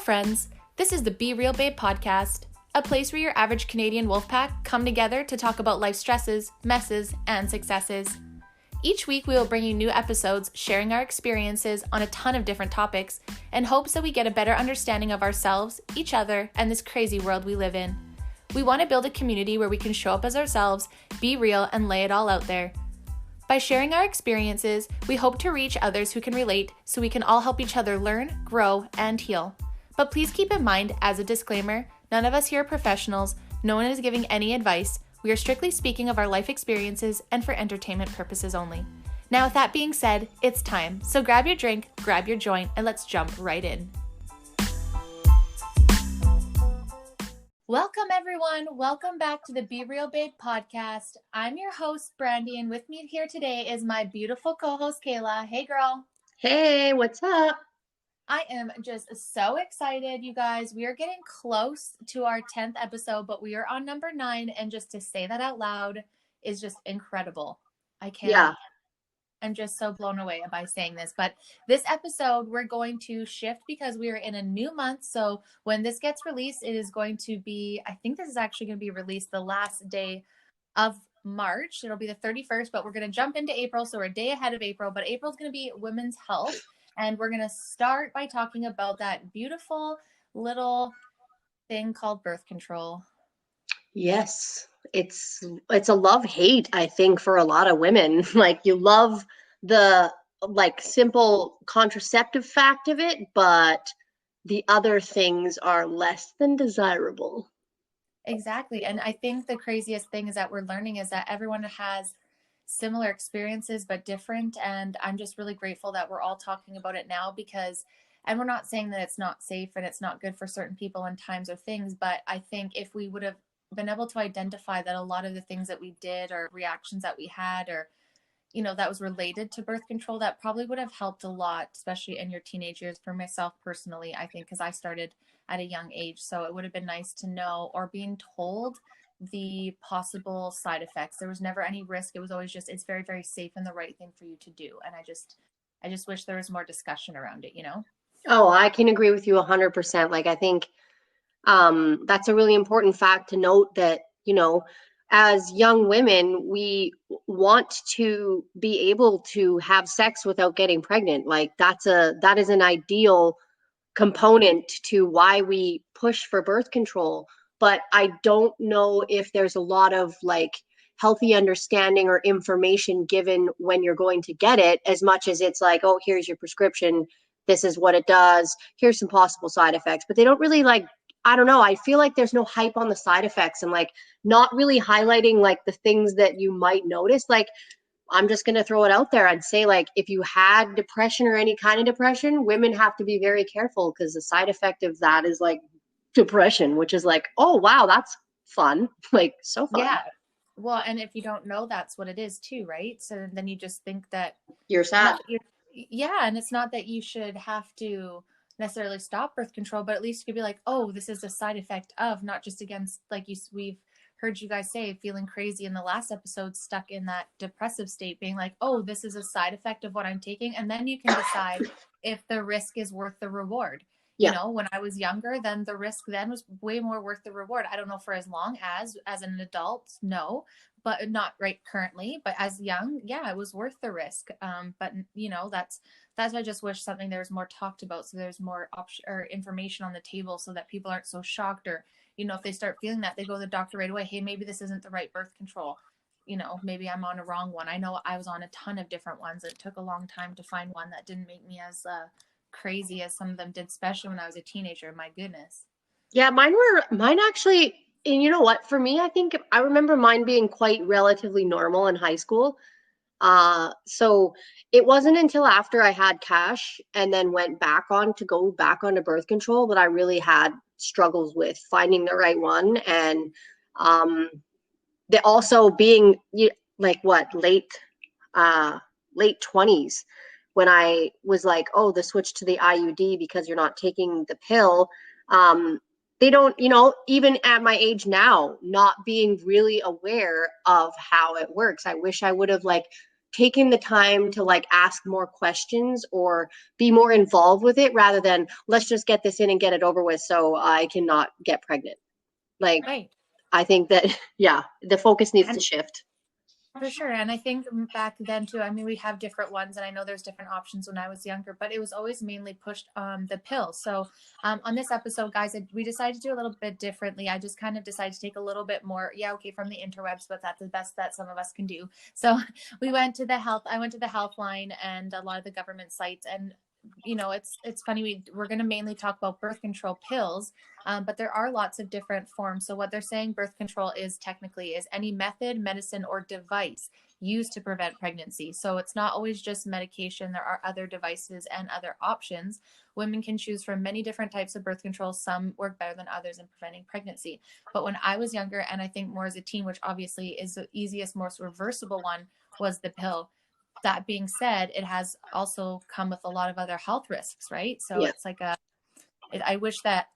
friends. This is the Be Real Babe podcast, a place where your average Canadian wolfpack come together to talk about life stresses, messes, and successes. Each week, we will bring you new episodes sharing our experiences on a ton of different topics in hopes that we get a better understanding of ourselves, each other, and this crazy world we live in. We want to build a community where we can show up as ourselves, be real, and lay it all out there. By sharing our experiences, we hope to reach others who can relate so we can all help each other learn, grow, and heal. But please keep in mind, as a disclaimer, none of us here are professionals, no one is giving any advice. We are strictly speaking of our life experiences and for entertainment purposes only. Now, with that being said, it's time. So grab your drink, grab your joint, and let's jump right in. Welcome, everyone. Welcome back to the Be Real Babe podcast. I'm your host, Brandy, and with me here today is my beautiful co-host, Kayla. Hey, girl. Hey, what's up? I am just so excited, you guys. We are getting close to our 10th episode, but we are on number 9, and just to say that out loud is just incredible. I'm just so blown away by saying this. But this episode, we're going to shift because we are in a new month. So when this gets released, it is going to be, I think this is actually going to be released the last day of March. It'll be the 31st, but we're going to jump into April. So we're a day ahead of April, but April's going to be women's health. And we're going to start by talking about that beautiful little thing called birth control. Yes, it's a love-hate, I think, for a lot of women. Like, you love the simple contraceptive fact of it, but the other things are less than desirable. Exactly. And I think the craziest thing is that we're learning is that everyone has similar experiences but different, and I'm just really grateful that we're all talking about it now because, and we're not saying that it's not safe and it's not good for certain people in times or things, but I think if we would have been able to identify that a lot of the things that we did or reactions that we had or that was related to birth control, that probably would have helped a lot, especially in your teenage years. For myself personally, I think, because I started at a young age, so it would have been nice to know or being told the possible side effects. There was never any risk. It was always just, it's very, very safe and the right thing for you to do. And I just wish there was more discussion around it, Oh, I can agree with you 100%. I think that's a really important fact to note that, as young women, we want to be able to have sex without getting pregnant. That is an ideal component to why we push for birth control. But I don't know if there's a lot of healthy understanding or information given when you're going to get it, as much as it's like, oh, here's your prescription. This is what it does. Here's some possible side effects. But they don't really I don't know. I feel like there's no hype on the side effects and not really highlighting the things that you might notice. I'm just going to throw it out there and say, if you had depression or any kind of depression, women have to be very careful because the side effect of that is depression, which is oh, wow, that's fun. So fun. Yeah. Well, and if you don't know, that's what it is too, right? So then you just think that you're sad. Yeah. And it's not that you should have to necessarily stop birth control, but at least you could be oh, this is a side effect of, not just against, we've heard you guys say, feeling crazy in the last episode, stuck in that depressive state, being oh, this is a side effect of what I'm taking. And then you can decide if the risk is worth the reward. Yeah. When I was younger, then the risk then was way more worth the reward. I don't know for as long as an adult, no, but not right currently, but as young, yeah, it was worth the risk. But that's I just wish something there's more talked about, so there's more option or information on the table so that people aren't so shocked, or if they start feeling that, they go to the doctor right away. Hey, maybe this isn't the right birth control. Maybe I'm on a wrong one. I know I was on a ton of different ones. It took a long time to find one that didn't make me as crazy as some of them did, especially when I was a teenager. My goodness. Yeah, mine actually, and you know what, for me, I think I remember mine being quite relatively normal in high school. So it wasn't until after I had cash and then went back onto birth control that I really had struggles with finding the right one. And the also being late 20s, when I was oh, the switch to the IUD because you're not taking the pill. They don't, even at my age now, not being really aware of how it works. I wish I would have taken the time to like ask more questions or be more involved with it rather than let's just get this in and get it over with so I cannot get pregnant. Like, Right. I think that, yeah, the focus needs to shift. For sure. And I think back then too, I mean, we have different ones, and I know there's different options when I was younger, but it was always mainly pushed on the pill. So on this episode, guys, we decided to do a little bit differently. I just kind of decided to take a little bit more, okay, from the interwebs, but that's the best that some of us can do. So I went to the Healthline and a lot of the government sites, and it's funny. We're going to mainly talk about birth control pills, but there are lots of different forms. So what they're saying birth control is technically is any method, medicine, or device used to prevent pregnancy. So it's not always just medication. There are other devices and other options. Women can choose from many different types of birth control. Some work better than others in preventing pregnancy. But when I was younger, and I think more as a teen, which obviously is the easiest, most reversible one, was the pill. That being said, it has also come with a lot of other health risks, right? So it's like I wish that,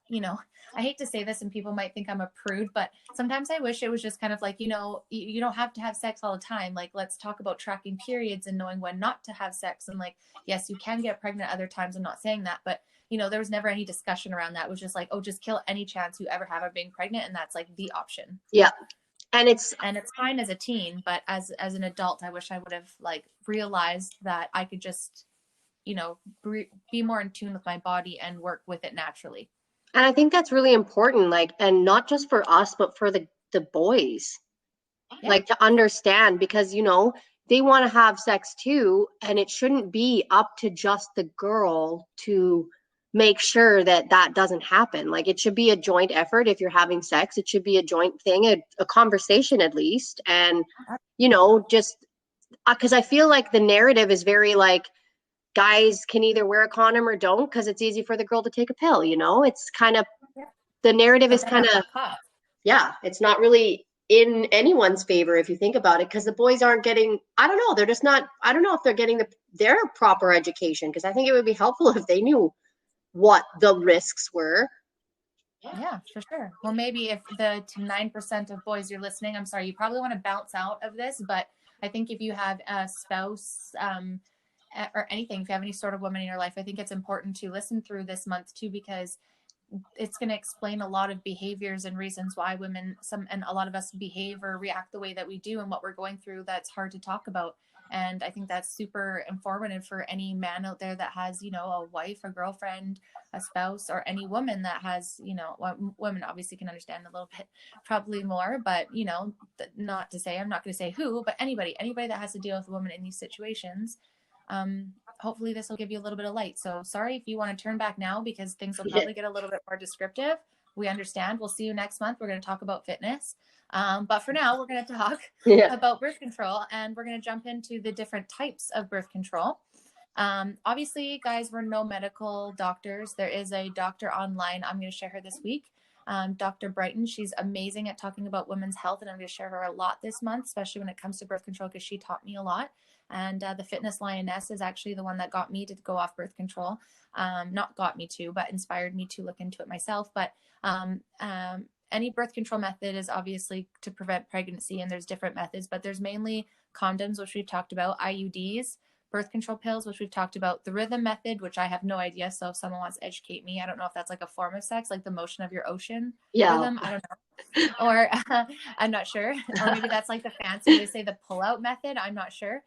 I hate to say this and people might think I'm a prude, but sometimes I wish it was just kind of like, you don't have to have sex all the time. Like, let's talk about tracking periods and knowing when not to have sex. And like, yes, you can get pregnant other times. I'm not saying that, but there was never any discussion around that. It was just like, oh, just kill any chance you ever have of being pregnant. And that's like the option. Yeah. And it's fine as a teen, but as an adult, I wish I would have like realized that I could just, be more in tune with my body and work with it naturally. And I think that's really important, like, and not just for us, but for the boys, like to understand, because, they want to have sex too. And it shouldn't be up to just the girl to make sure that doesn't happen. Like, it should be a joint effort. If you're having sex, it should be a joint thing, a conversation at least. And, just because I feel like the narrative is very like, guys can either wear a condom or don't because it's easy for the girl to take a pill. It's kind of, the narrative is kind of, it's not really in anyone's favor if you think about it, because the boys aren't getting, I don't know, they're just not, I don't know if they're getting their proper education, because I think it would be helpful if they knew what the risks were. Yeah, for sure. Well, maybe if the 9% of boys you're listening, I'm sorry, you probably want to bounce out of this, but I think if you have a spouse, or anything, if you have any sort of woman in your life, I think it's important to listen through this month too, because it's going to explain a lot of behaviors and reasons why women, and a lot of us behave or react the way that we do and what we're going through that's hard to talk about. And I think that's super informative for any man out there that has, a wife, a girlfriend, a spouse, or any woman that has, women obviously can understand a little bit, probably more, but, not to say, I'm not going to say who, but anybody that has to deal with a woman in these situations. Hopefully this will give you a little bit of light. So sorry if you want to turn back now, because things will probably get a little bit more descriptive. We understand. We'll see you next month. We're going to talk about fitness. But for now, we're going to talk about birth control, and we're going to jump into the different types of birth control. Obviously, guys, we're no medical doctors. There is a doctor online. I'm going to share her this week. Dr. Brighton. She's amazing at talking about women's health, and I'm going to share her a lot this month, especially when it comes to birth control, because she taught me a lot. And the Fitness Lioness is actually the one that got me to go off birth control. Not got me to, but inspired me to look into it myself. But any birth control method is obviously to prevent pregnancy, and there's different methods, but there's mainly condoms, which we've talked about, IUDs, birth control pills, which we've talked about, the rhythm method, which I have no idea. So if someone wants to educate me, I don't know if that's like a form of sex, like the motion of your ocean rhythm. I don't know. Or I'm not sure. Or maybe that's like the fancy, they say the pull-out method. I'm not sure.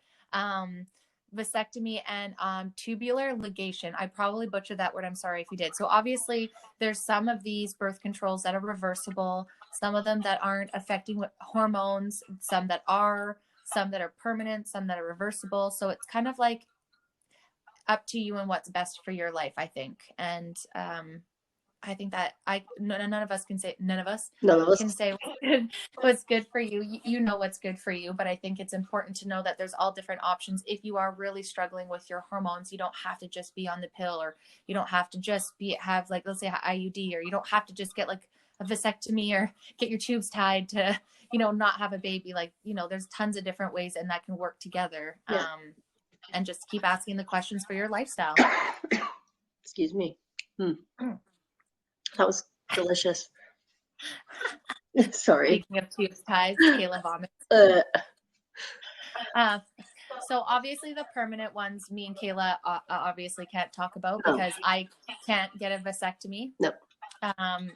Vasectomy and tubular ligation. I probably butchered that word. I'm sorry if you did. So obviously there's some of these birth controls that are reversible, some of them that aren't affecting hormones, some that are, some that are permanent, some that are reversible. So it's kind of like up to you and what's best for your life, I think. And I think that none of us can say what's good for you. You know what's good for you, but I think it's important to know that there's all different options. If you are really struggling with your hormones, you don't have to just be on the pill, or you don't have to just have like, let's say, an IUD, or you don't have to just get like a vasectomy or get your tubes tied to, not have a baby. Like, there's tons of different ways, and that can work together. And just keep asking the questions for your lifestyle. Excuse me. That was delicious. Sorry. Speaking of tubes ties, Kayla vomits. So obviously the permanent ones, me and Kayla obviously can't talk about No, because I can't get a vasectomy. no.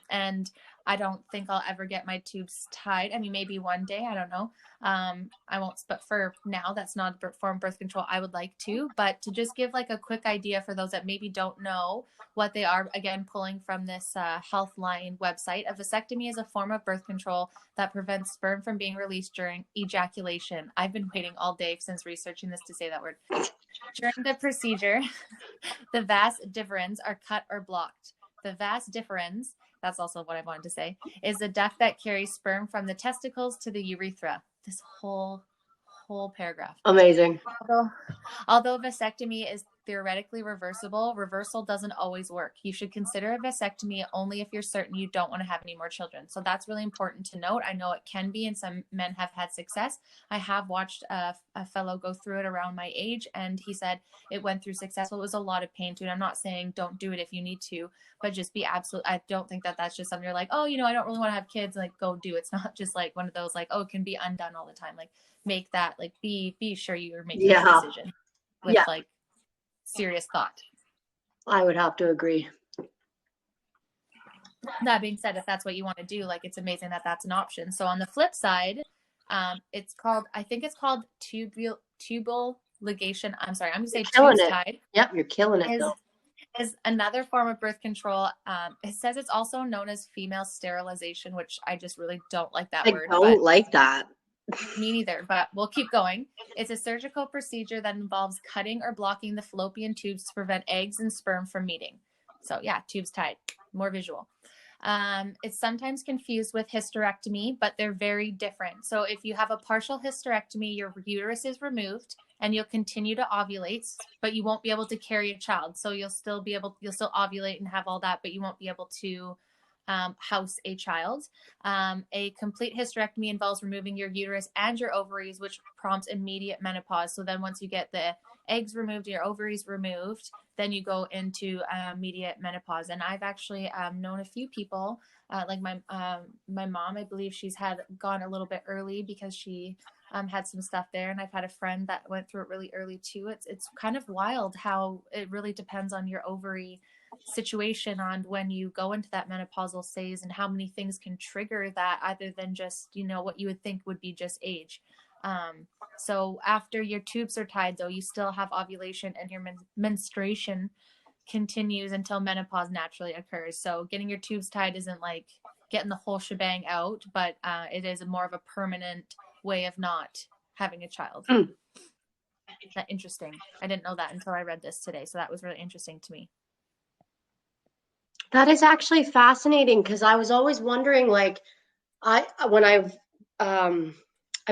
And I don't think I'll ever get my tubes tied. I mean, maybe one day, I don't know. I won't, but for now, that's not a form of birth control I would like to. But to just give like a quick idea for those that maybe don't know what they are, again, pulling from this Healthline website, a vasectomy is a form of birth control that prevents sperm from being released during ejaculation. I've been waiting all day since researching this to say that word. During the procedure, the vas deferens are cut or blocked. The vas deferens, that's also what I wanted to say, is the duct that carries sperm from the testicles to the urethra. This whole paragraph. Amazing. Although vasectomy is theoretically reversible, reversal doesn't always work. You should consider a vasectomy only if you're certain you don't want to have any more children. So that's really important to note. I know it can be, and some men have had success. I have watched a fellow go through it around my age, and he said it went through successful. It was a lot of pain too. And I'm not saying don't do it if you need to, but just be absolute. I don't think that that's just something you're like, oh, you know, I don't really want to have kids. Like, go do it. It's not just like one of those like, oh, it can be undone all the time. Like, make that, like, be sure you're making that decision with like serious thought. I would have to agree. That being said, if that's what you want to do, like, it's amazing that that's an option. So on the flip side, it's called, I think it's called tubal ligation. I'm sorry, I'm gonna say tubes tied. Yep, you're killing it though. Is another form of birth control. It says it's also known as female sterilization, which I just really don't like that word. I don't like that. Me neither, but we'll keep going. It's a surgical procedure that involves cutting or blocking the fallopian tubes to prevent eggs and sperm from meeting. So yeah, tubes tied, more visual. It's sometimes confused with hysterectomy, but they're very different. So if you have a partial hysterectomy, your uterus is removed and you'll continue to ovulate, but you won't be able to carry a child. So you'll still ovulate and have all that, but you won't be able to house a child. A complete hysterectomy involves removing your uterus and your ovaries, which prompts immediate menopause. So then once you get the eggs removed, your ovaries removed, then you go into immediate menopause. And I've actually known a few people, like my mom, I believe she's gone a little bit early because she had some stuff there. And I've had a friend that went through it really early too. It's kind of wild how it really depends on your ovary situation on when you go into that menopausal phase and how many things can trigger that other than just, you know, what you would think would be just age. So after your tubes are tied, though, you still have ovulation and your menstruation continues until menopause naturally occurs. So getting your tubes tied isn't like getting the whole shebang out, but it is more of a permanent way of not having a child. That's interesting. I didn't know that until I read this today. So that was really interesting to me. That is actually fascinating because I was always wondering, like, I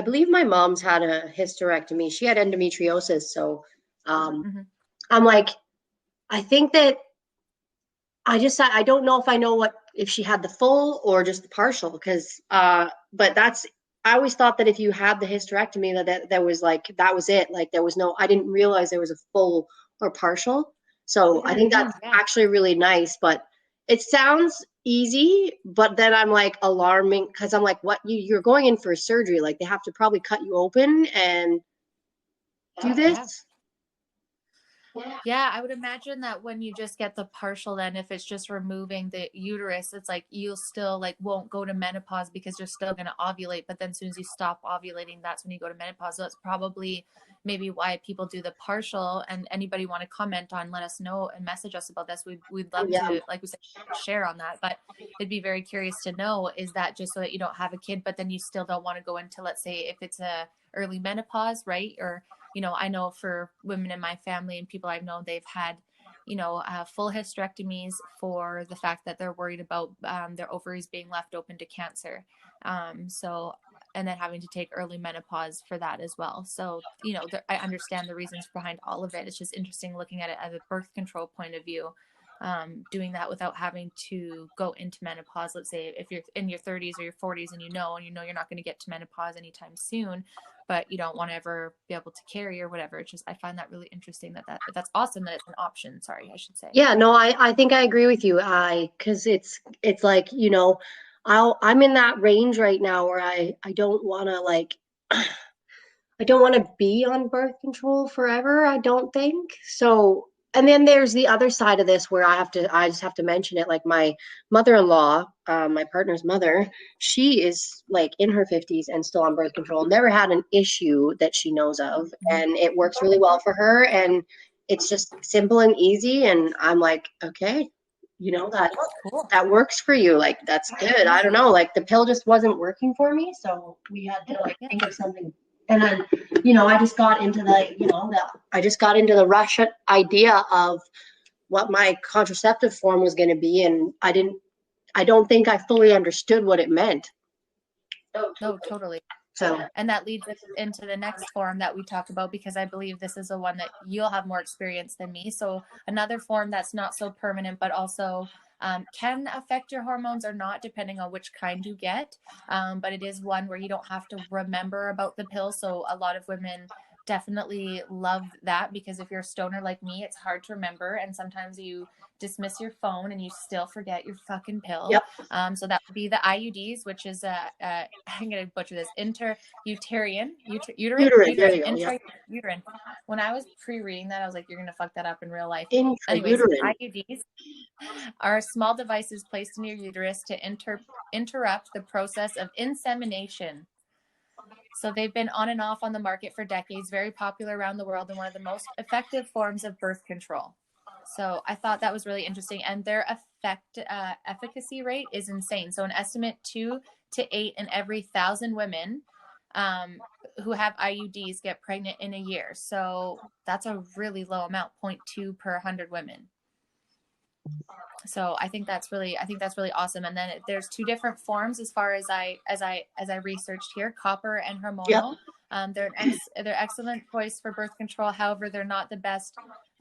believe my mom's had a hysterectomy. She had endometriosis, so I'm like, I think that I don't know if I know if she had the full or just the partial, because but I always thought that if you had the hysterectomy that was like, that was it. Like I didn't realize there was a full or partial. So I think that's actually really nice, but it sounds easy, but then I'm like alarming because I'm like, what, you're going in for a surgery? Like they have to probably cut you open and do this? Yeah, I would imagine that when you just get the partial, then if it's just removing the uterus, it's like you'll still like won't go to menopause because you're still going to ovulate. But then as soon as you stop ovulating, that's when you go to menopause. So that's probably maybe why people do the partial. And anybody want to comment on, let us know and message us about this. We'd love to, like we said, share on that. But it'd be very curious to know, is that just so that you don't have a kid, but then you still don't want to go into, let's say, if it's a early menopause, right? Or you know, I know for women in my family and people I've known, they've had, you know, full hysterectomies for the fact that they're worried about their ovaries being left open to cancer. So, and then having to take early menopause for that as well. So, you know, I understand the reasons behind all of it. It's just interesting looking at it as a birth control point of view, doing that without having to go into menopause. Let's say if you're in your 30s or your 40s and you know you're not going to get to menopause anytime soon, but you don't want to ever be able to carry or whatever. It's just, I find that really interesting that's awesome that it's an option. Sorry, I should say. Yeah, no, I think I agree with you. Cause it's like, you know, I'm in that range right now where I don't want to like, I don't want to be on birth control forever, I don't think. So, and then there's the other side of this where I just have to mention it. Like my mother-in-law, my partner's mother, she is like in her 50s and still on birth control, never had an issue that she knows of. And it works really well for her. And it's just simple and easy. And I'm like, okay, that Cool. that works for you. Like, that's good. I don't know. Like, the pill just wasn't working for me. So we had to like Yeah. think of something. And then, I just got into the rush idea of what my contraceptive form was going to be. And I don't think I fully understood what it meant. No, totally. So, And that leads us into the next form that we talk about, because I believe this is the one that you'll have more experience than me. So another form that's not so permanent, but also can affect your hormones or not, depending on which kind you get. But it is one where you don't have to remember about the pill. So a lot of women definitely love that, because if you're a stoner like me, it's hard to remember. And sometimes you dismiss your phone and you still forget your fucking pill. yep. So that would be the IUDs, which is I'm going to butcher this, uterine, Uterine. There you go. Yep. intrauterine. When I was pre-reading that, I was like, you're going to fuck that up in real life. Anyways, Intrauterine. IUDs are small devices placed in your uterus to interrupt the process of insemination. So they've been on and off on the market for decades, very popular around the world, and one of the most effective forms of birth control. So I thought that was really interesting, and their efficacy rate is insane. So an estimate 2 to 8 in every 1,000 women who have IUDs get pregnant in a year. So that's a really low amount, 0.2 per 100 women. So I think that's really awesome. And then there's two different forms as far as I researched here: copper and hormonal. Yep. They're excellent choice for birth control. However, they're not the best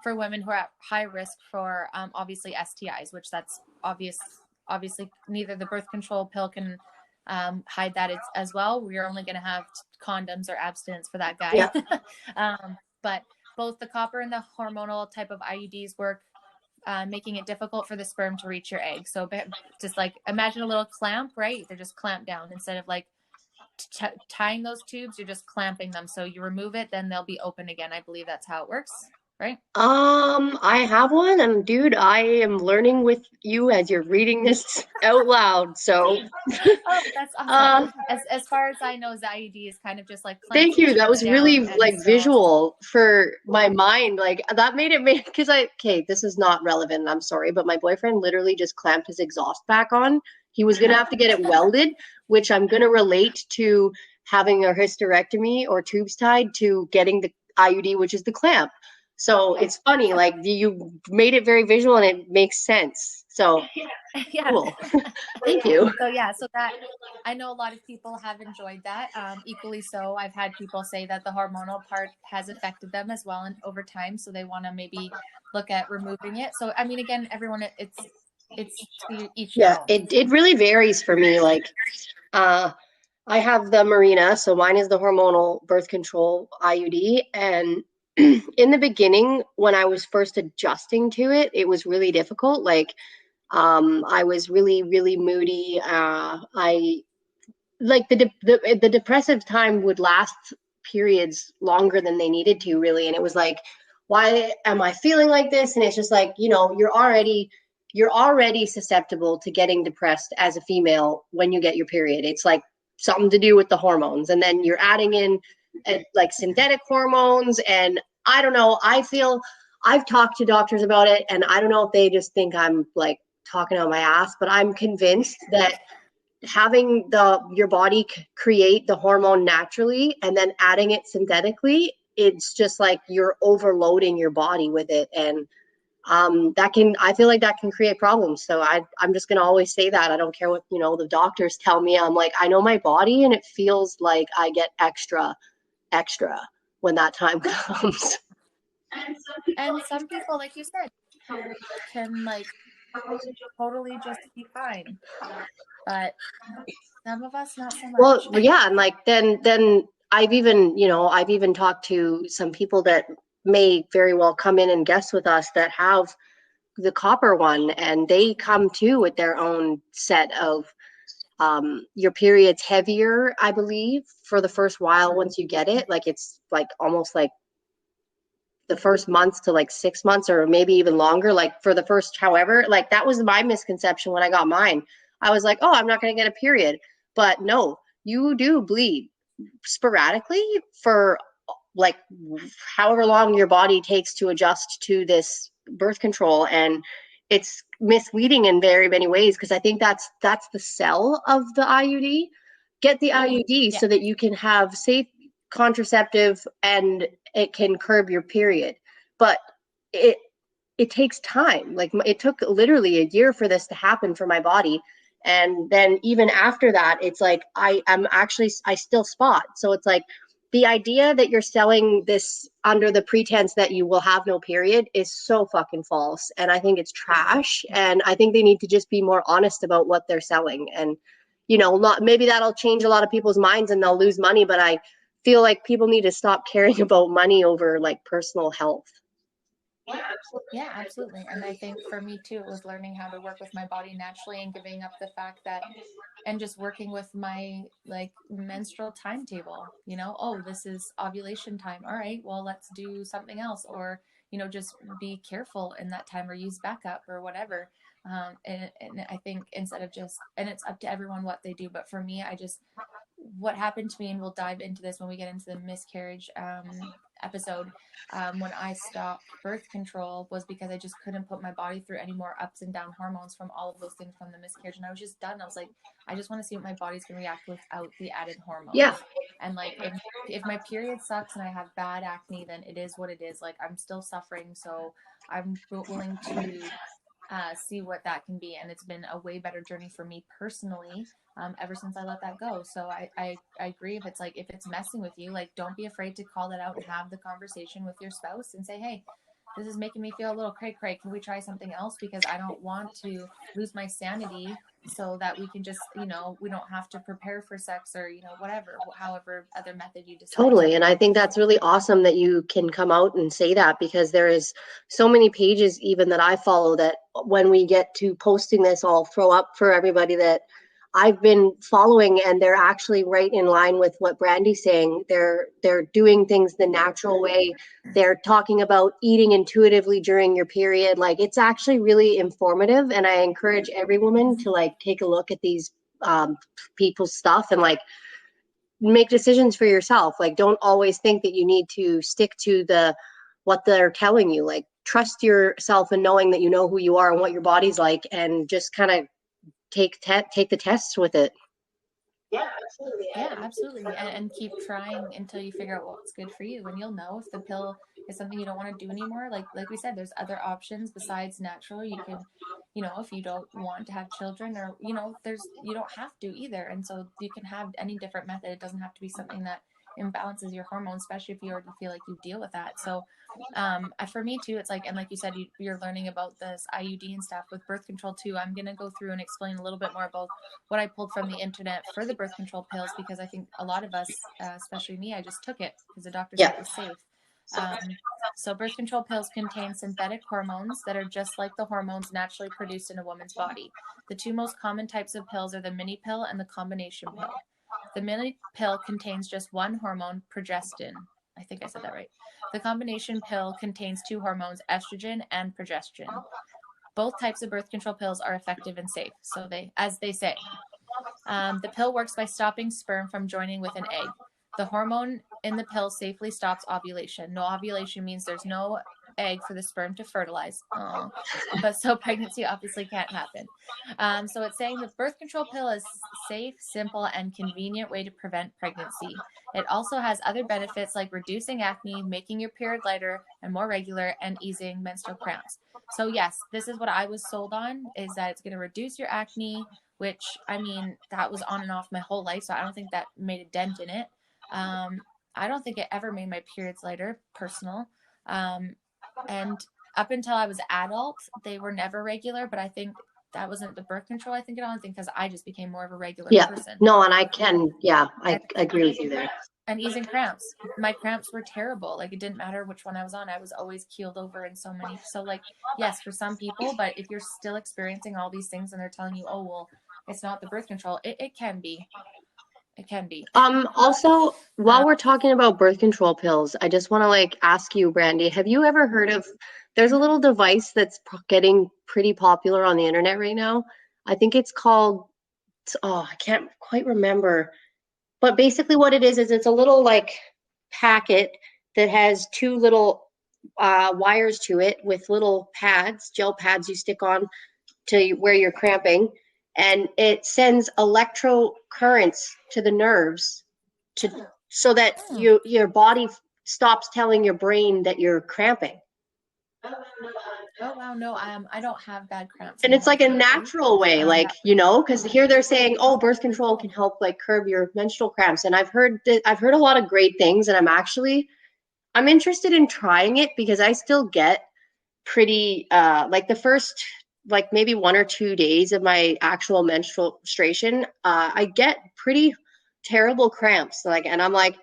for women who are at high risk for obviously STIs, which that's obvious. Obviously, neither the birth control pill can hide that as well. We're only going to have condoms or abstinence for that guy. Yeah. But both the copper and the hormonal type of IUDs work, making it difficult for the sperm to reach your egg. So just like imagine a little clamp, right? They're just clamped down. Instead of like tying those tubes, you're just clamping them. So you remove it, then they'll be open again. I believe that's how it works, right? I have one, and dude, I am learning with you as you're reading this out loud. So, oh, that's awesome. As far as I know, the IUD is kind of just like thank you. That was really like visual for my mind. Like that made it make because this is not relevant. I'm sorry, but my boyfriend literally just clamped his exhaust back on. He was gonna have to get it welded, which I'm gonna relate to having a hysterectomy or tubes tied to getting the IUD, which is the clamp. So it's funny, like you made it very visual and it makes sense. So yeah. Cool. Thank you. So yeah, so that I know a lot of people have enjoyed that. Equally so, I've had people say that the hormonal part has affected them as well and over time, so they want to maybe look at removing it. So I mean, again, everyone, it's to each their own. It really varies for me. Like, I have the Mirena, so mine is the hormonal birth control IUD, and in the beginning, when I was first adjusting to it, it was really difficult. Like, I was really, really moody. I like the depressive time would last periods longer than they needed to, really. And it was like, why am I feeling like this? And it's just like, you're already susceptible to getting depressed as a female when you get your period. It's like something to do with the hormones, and then you're adding in like synthetic hormones, and I don't know. I've talked to doctors about it, and I don't know if they just think I'm like talking out my ass, but I'm convinced that having your body create the hormone naturally and then adding it synthetically, it's just like you're overloading your body with it, and I feel like that can create problems. So I'm just gonna always say that. I don't care what the doctors tell me. I'm like, I know my body, and it feels like I get extra when that time comes. And some people, like you said, can like totally just be fine, but some of us not so much. Well, yeah, and like then I've even talked to some people that may very well come in and guest with us that have the copper one, and they come too with their own set of your period's heavier, I believe, for the first while once you get it. Like it's like almost like the first months to like 6 months or maybe even longer, like for the first however, like that was my misconception when I got mine. I was like, oh, I'm not going to get a period. But no, you do bleed sporadically for like however long your body takes to adjust to this birth control. And it's misleading in very many ways, because I think that's the sell of the IUD. Get the IUD so that you can have safe contraceptive and it can curb your period. But it takes time. Like it took literally a year for this to happen for my body. And then even after that, it's like I still spot. So it's like the idea that you're selling this under the pretense that you will have no period is so fucking false. And I think it's trash. And I think they need to just be more honest about what they're selling. And, not, maybe that'll change a lot of people's minds and they'll lose money. But I feel like people need to stop caring about money over like personal health. Yeah, absolutely. And I think for me too, it was learning how to work with my body naturally and giving up the fact that, and just working with my like menstrual timetable, oh, this is ovulation time. All right, well, let's do something else. Or, just be careful in that time or use backup or whatever. And I think instead of just, and it's up to everyone what they do. But for me, what happened to me, and we'll dive into this when we get into the miscarriage episode, when I stopped birth control was because I just couldn't put my body through any more ups and down hormones from all of those things from the miscarriage. And I was just done. I was like, I just want to see what my body's going to react without the added hormones. Yeah. And like, if my period sucks and I have bad acne, then it is what it is. Like, I'm still suffering. So I'm willing to see what that can be. And it's been a way better journey for me personally, ever since I let that go. So I agree. If it's messing with you, like, don't be afraid to call that out and have the conversation with your spouse and say, hey, this is making me feel a little cray. Can we try something else? Because I don't want to lose my sanity, so that we can just, we don't have to prepare for sex or, whatever, however other method you decide. Totally. And I think that's really awesome that you can come out and say that, because there is so many pages even that I follow that when we get to posting this, I'll throw up for everybody that I've been following, and they're actually right in line with what Brandy's saying. They're doing things the natural way. They're talking about eating intuitively during your period. Like, it's actually really informative, and I encourage every woman to like take a look at these people's stuff and like make decisions for yourself. Like, don't always think that you need to stick to what they're telling you. Like, trust yourself and knowing that you know who you are and what your body's like, and just kind of take the tests with it. Yeah, absolutely. Yeah, absolutely. And keep trying until you figure out what's good for you. And you'll know if the pill is something you don't want to do anymore. Like we said, there's other options besides natural. You can, if you don't want to have children, or, you don't have to either. And so you can have any different method. It doesn't have to be something that imbalances your hormones, especially if you already feel like you deal with that. So for me too, it's like, and like you said, you're learning about this IUD and stuff with birth control too. I'm going to go through and explain a little bit more about what I pulled from the internet for the birth control pills, because I think a lot of us, especially me, I just took it because the doctor said it was safe. So birth control pills contain synthetic hormones that are just like the hormones naturally produced in a woman's body. The two most common types of pills are the mini pill and the combination pill. The mini pill contains just one hormone, progestin. I think I said that right. The combination pill contains two hormones, estrogen and progesterone. Both types of birth control pills are effective and safe, so as they say. The pill works by stopping sperm from joining with an egg. The hormone in the pill safely stops ovulation. No ovulation means there's no egg for the sperm to fertilize. But so pregnancy obviously can't happen. So it's saying the birth control pill is safe, simple, and convenient way to prevent pregnancy. It also has other benefits like reducing acne, making your period lighter and more regular, and easing menstrual cramps. So yes, this is what I was sold on, is that it's going to reduce your acne, which, I mean, that was on and off my whole life, so I don't think that made a dent in it. I don't think it ever made my periods lighter, personal. And up until I was adult, they were never regular, but I think that wasn't the birth control. I think because I just became more of a regular person. No, and I agree with you there. And easing cramps. My cramps were terrible. Like, it didn't matter which one I was on. I was always keeled over in so many. So like, yes, for some people, but if you're still experiencing all these things and they're telling you, oh, well, it's not the birth control. It can be. It can be. Also, Um, while we're talking about birth control pills, I just want to like ask you, Brandy, have you ever heard of there's a little device that's getting pretty popular on the internet right now. I think it's called, oh, I can't quite remember. But basically what it is it's a little like packet that has two little wires to it with little pads, gel pads you stick on to where you're cramping, and it sends electro currents to the nerves to so that hmm. your body stops telling your brain that you're cramping. Oh wow, no, I don't have bad cramps And it's anymore, like a thankfully. natural way, like, That because here they're saying, oh, birth control can help like curb your menstrual cramps. And I've heard a lot of great things, and I'm interested in trying it because I still get pretty like the first like maybe 1 or 2 days of my actual menstruation, I get pretty terrible cramps. Like, and I'm like,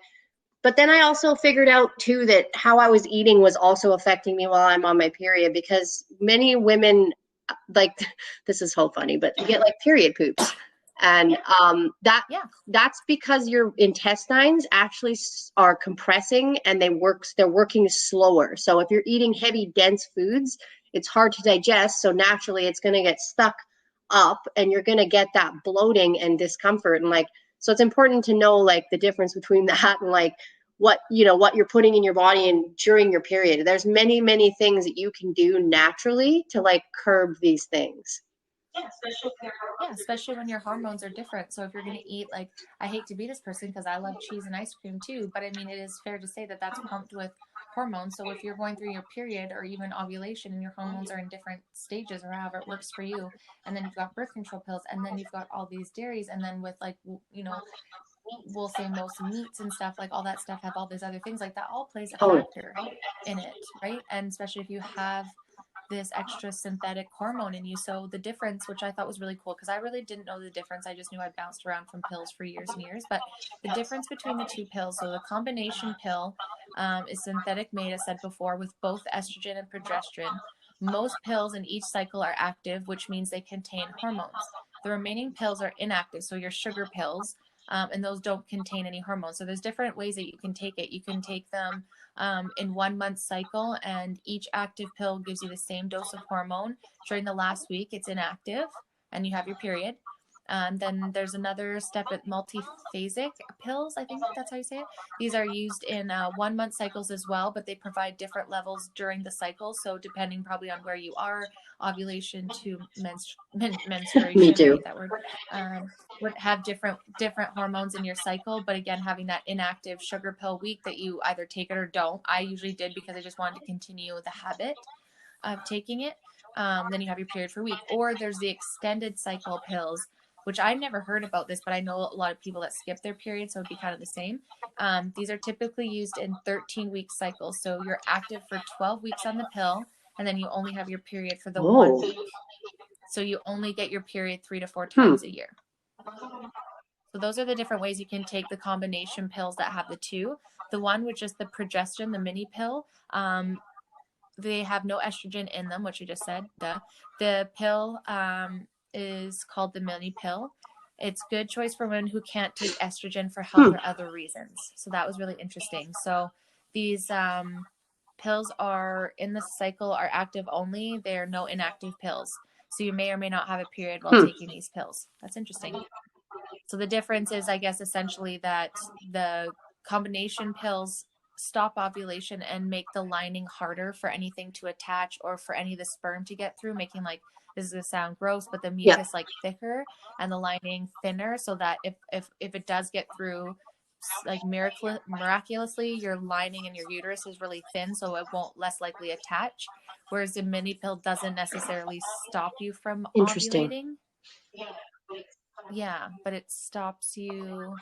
but then I also figured out too that how I was eating was also affecting me while I'm on my period because many women like this is so funny, but you get like period poops, and yeah. that's because your intestines actually are compressing and they're working slower. So if you're eating heavy, dense foods, it's hard to digest. So naturally, it's going to get stuck up, and you're going to get that bloating and discomfort. And like, so it's important to know like the difference between that and like what you're putting in your body and during your period. There's many things that you can do naturally to like curb these things. Yeah, especially when your hormones are different. So if you're going to eat, like, I hate to be this person because I love cheese and ice cream too, but I mean, it is fair to say that that's pumped with hormones. So if you're going through your period or even ovulation and your hormones are in different stages or however it works for you, and then you've got birth control pills, and then you've got all these dairies, and then with like, we'll say most meats and stuff, like all that stuff have all these other things, like that all plays a Oh, factor in it, right? And especially if you have this extra synthetic hormone in you. So the difference, which I thought was really cool, because I really didn't know the difference. I just knew I bounced around from pills for years and years. But the difference between the two pills, so the combination pill is synthetic made, as said before, with both estrogen and progesterone. Most pills in each cycle are active, which means they contain hormones. The remaining pills are inactive, so your sugar pills, and those don't contain any hormones. So there's different ways that you can take it. You can take them in 1 month cycle, and each active pill gives you the same dose of hormone. During the last week, it's inactive, and you have your period. Then there's another step at multiphasic pills. I think that's how you say it. These are used in 1 month cycles as well, but they provide different levels during the cycle. So depending probably on where you are, ovulation to me menstruation, I too. hate that word, would have different hormones in your cycle. But again, having that inactive sugar pill week that you either take it or don't. I usually did because I just wanted to continue the habit of taking it. Then you have your period for a week. Or there's the extended cycle pills, which I never heard about this, but I know a lot of people that skip their period, so it'd be kind of the same. These are typically used in 13-week cycles. So you're active for 12 weeks on the pill, and then you only have your period for the Oh, 1 week. So you only get your period 3 to 4 hmm. times a year. So those are the different ways you can take the combination pills that have the two. The one which is the progesterone, the mini pill, they have no estrogen in them, which you just said. Duh. The pill is called the mini pill. It's good choice for women who can't take estrogen for health Hmm. or other reasons. So that was really interesting. So these pills are in the cycle are active only. There are no inactive pills. So you may or may not have a period while Hmm. taking these pills. That's interesting. So the difference is, I guess, essentially that the combination pills stop ovulation and make the lining harder for anything to attach or for any of the sperm to get through, making, like, this is going to sound gross, but the Yeah, mucus like thicker and the lining thinner, so that if it does get through, like, miraculously, your lining in your uterus is really thin, so it won't less likely attach. Whereas the mini pill doesn't necessarily stop you from interesting. ovulating. Yeah, but it stops you,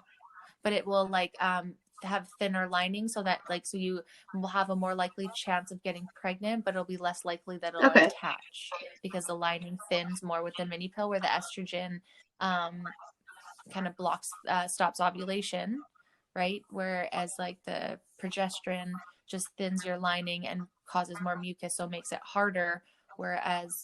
but it will, like, have thinner lining, so that, like, so you will have a more likely chance of getting pregnant, but it'll be less likely that it'll Okay. attach because the lining thins more with the mini pill, where the estrogen um kind of stops ovulation, right? Whereas, like, the progesterone just thins your lining and causes more mucus, so it makes it harder. Whereas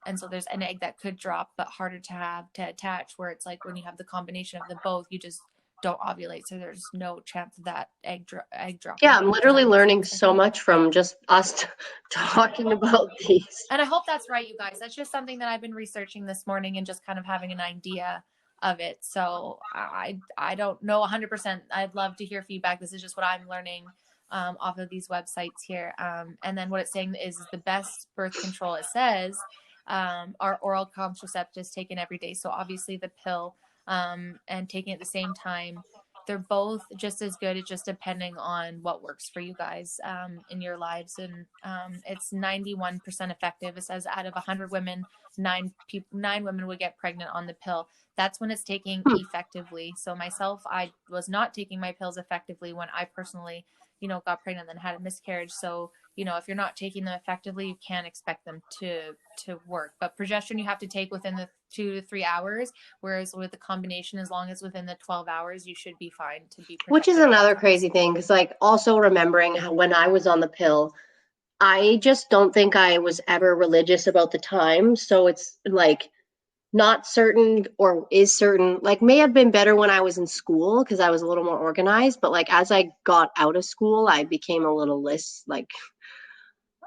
And so there's an egg that could drop, but harder to have to attach, where it's like when you have the combination of the both, you just don't ovulate. So there's no chance of that egg dropping. Yeah, I'm Does literally that make learning sense? I so think. much from just us talking about these. And I hope that's right, you guys. That's just something that I've been researching this morning and just kind of having an idea of it. So I don't know 100%. I'd love to hear feedback. This is just what I'm learning off of these websites here. And then what it's saying is the best birth control, it says, are oral contraceptives taken every day. So obviously the pill and taking it at the same time, they're both just as good. It's just depending on what works for you guys in your lives. And it's 91% effective. It says out of 100 women, nine women would get pregnant on the pill. That's when it's taking effectively. So myself, I was not taking my pills effectively when I personally, got pregnant and then had a miscarriage. So, if you're not taking them effectively, you can't expect them to work. But progesterone you have to take within the 2 to 3 hours, whereas with the combination, as long as within the 12 hours, you should be fine to be protected. Which is another crazy thing, because like also remembering how when I was on the pill, I just don't think I was ever religious about the time. So it's like not certain or is certain, like may have been better when I was in school because I was a little more organized. But like as I got out of school, I became a little less like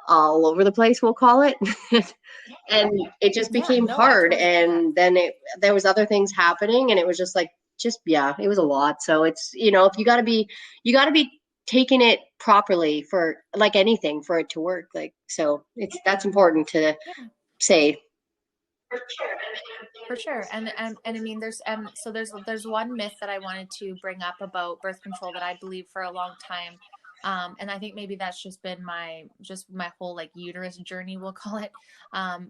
all over the place, we'll call it. And it just became hard. Totally, and then there was other things happening, and it was just like, yeah, it was a lot. So it's, if you got to be taking it properly for like anything for it to work. Like, so that's important to say. For sure. And I mean, there's one myth that I wanted to bring up about birth control that I believe for a long time. And I think maybe that's just been my whole like uterus journey, we'll call it.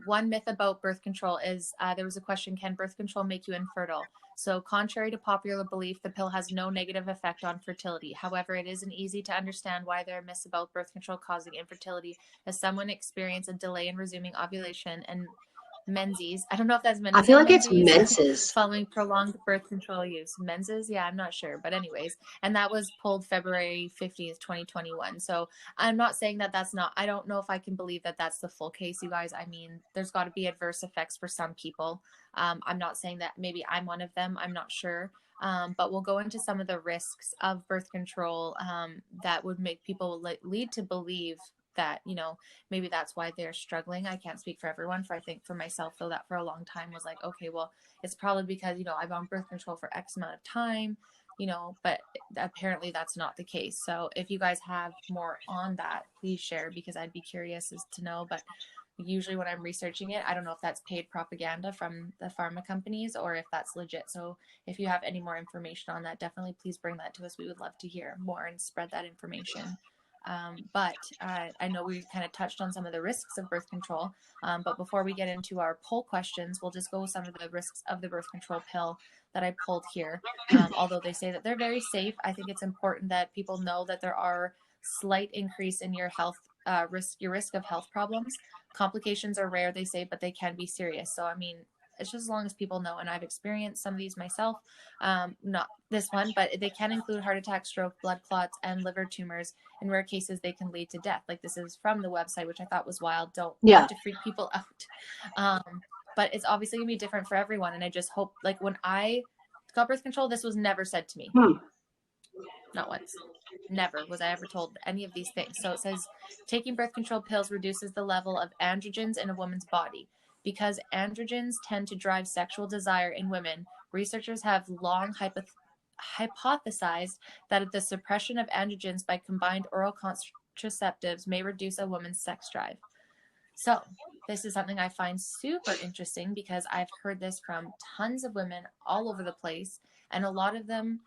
One myth about birth control is there was a question: can birth control make you infertile? So contrary to popular belief, the pill has no negative effect on fertility. However, it isn't easy to understand why there are myths about birth control causing infertility, as someone experienced a delay in resuming ovulation and menses. I don't know if that's I menses feel or like it's menses menses. following prolonged birth control use. Menses, yeah, I'm not sure, but anyways, and that was pulled February 15th, 2021. So I'm not saying that that's not. I don't know if I can believe that that's the full case, you guys. I mean, there's got to be adverse effects for some people. I'm not saying that maybe I'm one of them. I'm not sure. But we'll go into some of the risks of birth control that would make people lead to believe that maybe that's why they're struggling. I can't speak for everyone. I think for myself, though, that for a long time was like, okay, well, it's probably because I've on birth control for X amount of time, but apparently that's not the case. So if you guys have more on that, please share, because I'd be curious as to know. But usually when I'm researching it, I don't know if that's paid propaganda from the pharma companies or if that's legit. So if you have any more information on that, definitely please bring that to us. We would love to hear more and spread that information. But I know we kind of touched on some of the risks of birth control. But before we get into our poll questions, we'll just go with some of the risks of the birth control pill that I pulled here. Although they say that they're very safe, I think it's important that people know that there are slight increase in your health risk of health problems. Complications are rare, they say, but they can be serious. So, I mean, it's just as long as people know, and I've experienced some of these myself, not this one, but they can include heart attack, stroke, blood clots, and liver tumors. In rare cases, they can lead to death. Like, this is from the website, which I thought was wild. Don't want to freak people out. But it's obviously gonna be different for everyone. And I just hope, like, when I got birth control, this was never said to me. Not once. Never was I ever told any of these things. So it says taking birth control pills reduces the level of androgens in a woman's body. Because androgens tend to drive sexual desire in women, researchers have long hypothesized that the suppression of androgens by combined oral contraceptives may reduce a woman's sex drive. So this is something I find super interesting because I've heard this from tons of women all over the place, and a lot of them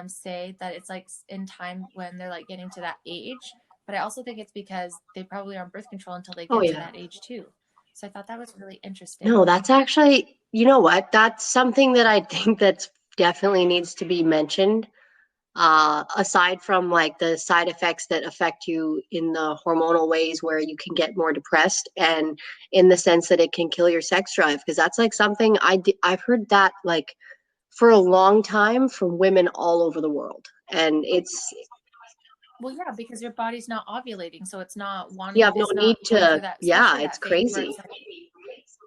say that it's like in time when they're like getting to that age. But I also think it's because they probably are on birth control until they get to that age too. So I thought that was really interesting. No, that's actually, you know what? That's something that I think that's definitely needs to be mentioned. Aside from like the side effects that affect you in the hormonal ways where you can get more depressed, and in the sense that it can kill your sex drive, because that's like something I've heard that like for a long time from women all over the world. And it's, well, yeah, because your body's not ovulating, so it's not wanting. you have no It's need not going to, through that, yeah, especially it's that phase where crazy. it's like,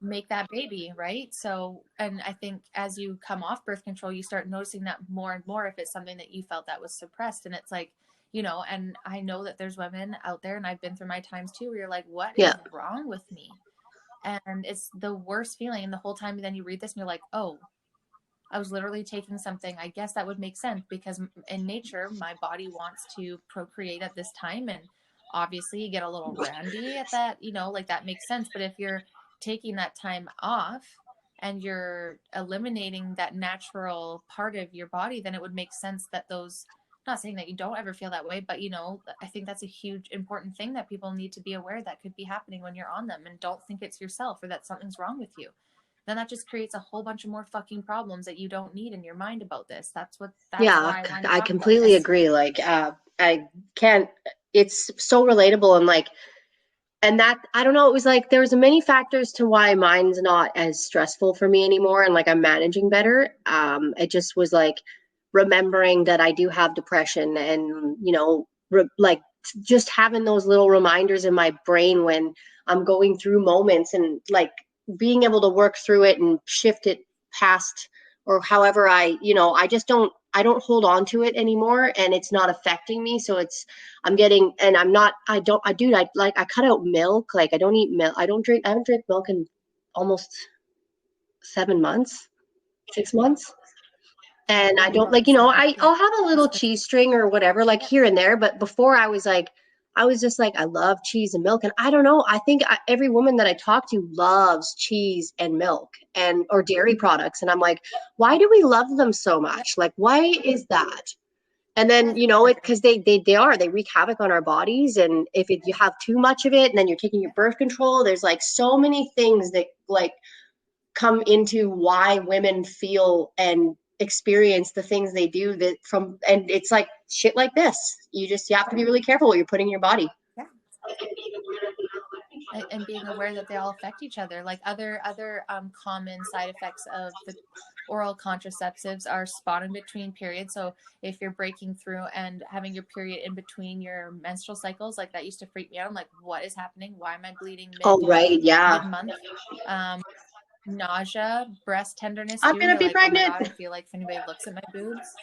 make that baby, right? So, and I think as you come off birth control, you start noticing that more and more if it's something that you felt that was suppressed. And it's like, you know, and I know that there's women out there, and I've been through my times too, where you're like, what Yeah. is wrong with me? And it's the worst feeling. And the whole time, then you read this and you're like, oh, I was literally taking something. I guess that would make sense because in nature, my body wants to procreate at this time. And obviously, you get a little randy at that, you know, like that makes sense. But if you're taking that time off and you're eliminating that natural part of your body, then it would make sense that those, not saying that you don't ever feel that way, but you know, I think that's a huge important thing that people need to be aware that could be happening when you're on them, and don't think it's yourself or that something's wrong with you. Then that just creates a whole bunch of more fucking problems that you don't need in your mind about this. That's Yeah, why I wanted to I talk about completely this. agree. Like, I can't, it's so relatable. And like, and that, I don't know, it was like there was many factors to why mine's not as stressful for me anymore. And like, I'm managing better. It just was like remembering that I do have depression and, you know, like just having those little reminders in my brain when I'm going through moments and like being able to work through it and shift it past, or however I, you know, I don't hold on to it anymore, and it's not affecting me. So it's, I'm getting, and I'm not, I do, I like, I cut out milk. Like I don't eat milk. I haven't drank milk in almost 7 months, 6 months. And I I'm don't about like, the you know, same. Yeah, I'll have a little it's crazy. cheese string or whatever, like Yep. here and there. But before I was like, I was just like, I love cheese and milk. And I don't know. I think every woman that I talk to loves cheese and milk and, or dairy products. And I'm like, why do we love them so Yep. much? Like, why is that? And then, Yes, you know, it, exactly. because they wreak havoc on our bodies. And if you have too much of it and then you're taking your Yep. birth control, there's like so many things that like come into why women feel and experience the things they do, that from, and it's like shit like this. You have to be really careful what you're putting in your body. Yeah. And being aware that they all affect each other. Like other common side effects of the oral contraceptives are spot in between periods. So if you're breaking through and having your period in between your menstrual cycles, like that used to freak me out. I'm like, what is happening? Why am I bleeding Oh right, yeah. mid month? Um, Nausea, breast tenderness I'm too, and gonna you're be like, oh my pregnant. god, I feel like if anybody looks at my boobs,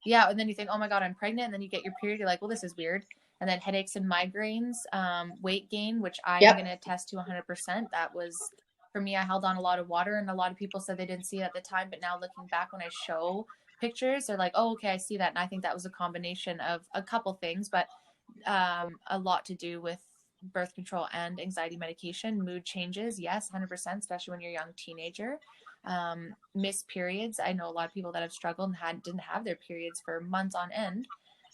yeah, and then you think, oh my god, I'm pregnant, and then you get your period, you're like, well, this is weird. And then headaches and migraines, weight gain, which I am Yep. going to attest to 100%. That was, for me, I held on a lot of water, and a lot of people said they didn't see it at the time, but now looking back when I show pictures, they're like, oh, okay, I see that. And I think that was a combination of a couple things, but a lot to do with birth control and anxiety medication. Mood changes, yes, 100%, especially when you're a young teenager. Missed periods. I know a lot of people that have struggled and didn't have their periods for months on end.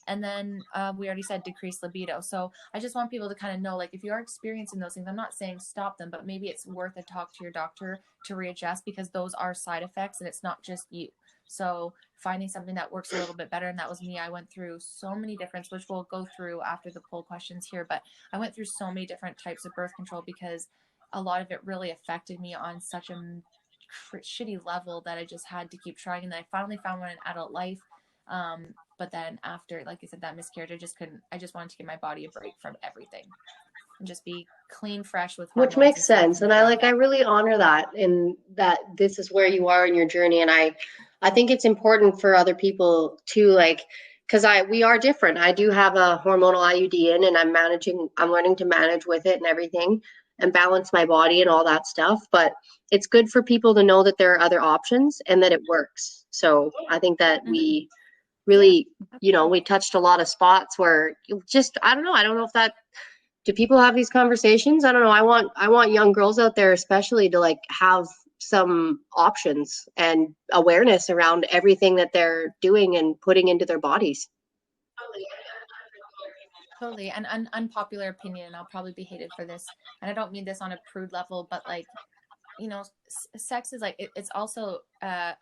And then we already said decreased libido. So I just want people to kind of know, like, if you are experiencing those things, I'm not saying stop them, but maybe it's worth a talk to your doctor to readjust, because those are side effects and it's not just you. So finding something that works a little bit better. And that was me. I went through so many different, which we'll go through after the poll questions here, but I went through so many different types of birth control because a lot of it really affected me on such a shitty level that I just had to keep trying. And then I finally found one in adult life. But then after, like I said, that miscarriage, I just couldn't, I just wanted to give my body a break from everything and just be clean, fresh with Which hormones and makes stuff sense. and And I feel like, I really honor that, and that this is where you are in your journey. And I think it's important for other people to like, because we are different. I do have a hormonal IUD in, and I'm learning to manage with it and everything and balance my body and all that stuff. But it's good for people to know that there are other options and that it works. So I think that mm-hmm. we Yeah, really, you know, we touched a lot of spots where just, I don't know if that, do people have these conversations? I don't know. I want young girls out there especially to like have some options and awareness around everything that they're doing and putting into their bodies. totally. And unpopular opinion, and I'll probably be hated for this. And I don't mean this on a prude level, but like, you know, sex is like it's also a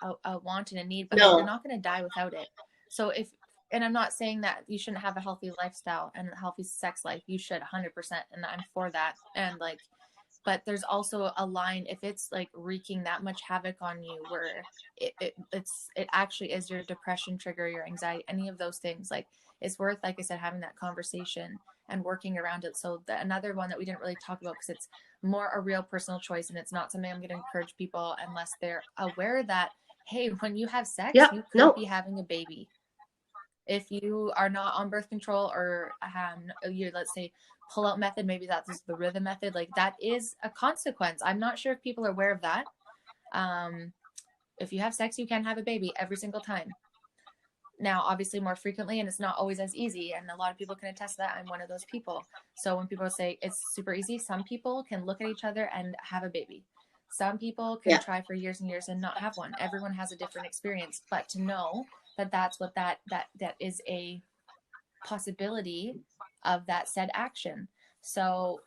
want and a need, but like you're No. not going to die without it. So if, and I'm not saying that you shouldn't have a healthy lifestyle and a healthy sex life, you should 100%, and I'm for that. And like, but there's also a line if it's like wreaking that much havoc on you where it actually is your depression trigger, your anxiety, any of those things, like it's worth, like I said, having that conversation and working around it. So another one that we didn't really talk about, because it's more a real personal choice and it's not something I'm going to encourage people unless they're aware that, hey, when you have sex, you could be having a baby. If you are not on birth control, or you, let's say, pull out method, maybe that's the rhythm method, like that is a consequence. I'm not sure if people are aware of that. If you have sex, you can have a baby every single time. Now, obviously more frequently, and it's not always as easy. And a lot of people can attest that. I'm one of those people. So when people say it's super easy, some people can look at each other and have a baby. Some people can try for years and years and not have one. Everyone has a different experience, but to know that that's what that is a possibility of that said action. So,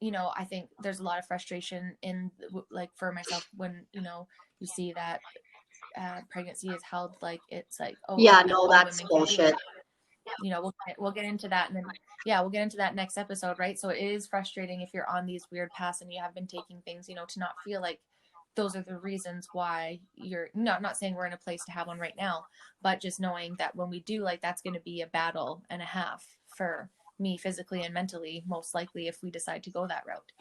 you know, I think there's a lot of frustration in, like, for myself when, you know, you see that pregnancy is held like it's like, oh yeah, no, that's bullshit. You know, we'll get into that, and then we'll get into that next episode, right? So it is frustrating if you're on these weird paths and you have been taking things, you know, to not feel like those are the reasons why you're not saying we're in a place to have one right now, but just knowing that when we do, like, that's going to be a battle and a half for me physically and mentally, most likely, if we decide to go that route.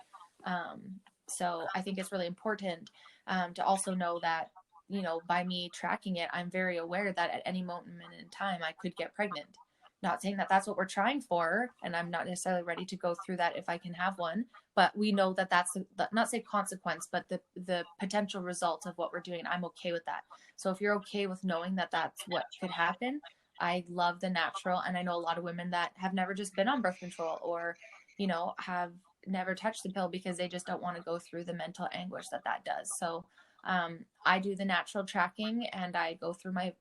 So I think it's really important to also know that, you know, by me tracking it, I'm very aware that at any moment in time I could get pregnant. Not saying that that's what we're trying for, and I'm not necessarily ready to go through that if I can have one, but we know that that's not say consequence, but the potential result of what we're doing. I'm okay with that. So if you're okay with knowing that that's what could happen, I love the natural. And I know a lot of women that have never just been on birth control, or, you know, have never touched the pill because they just don't want to go through the mental anguish that does. So I do the natural tracking, and I go through my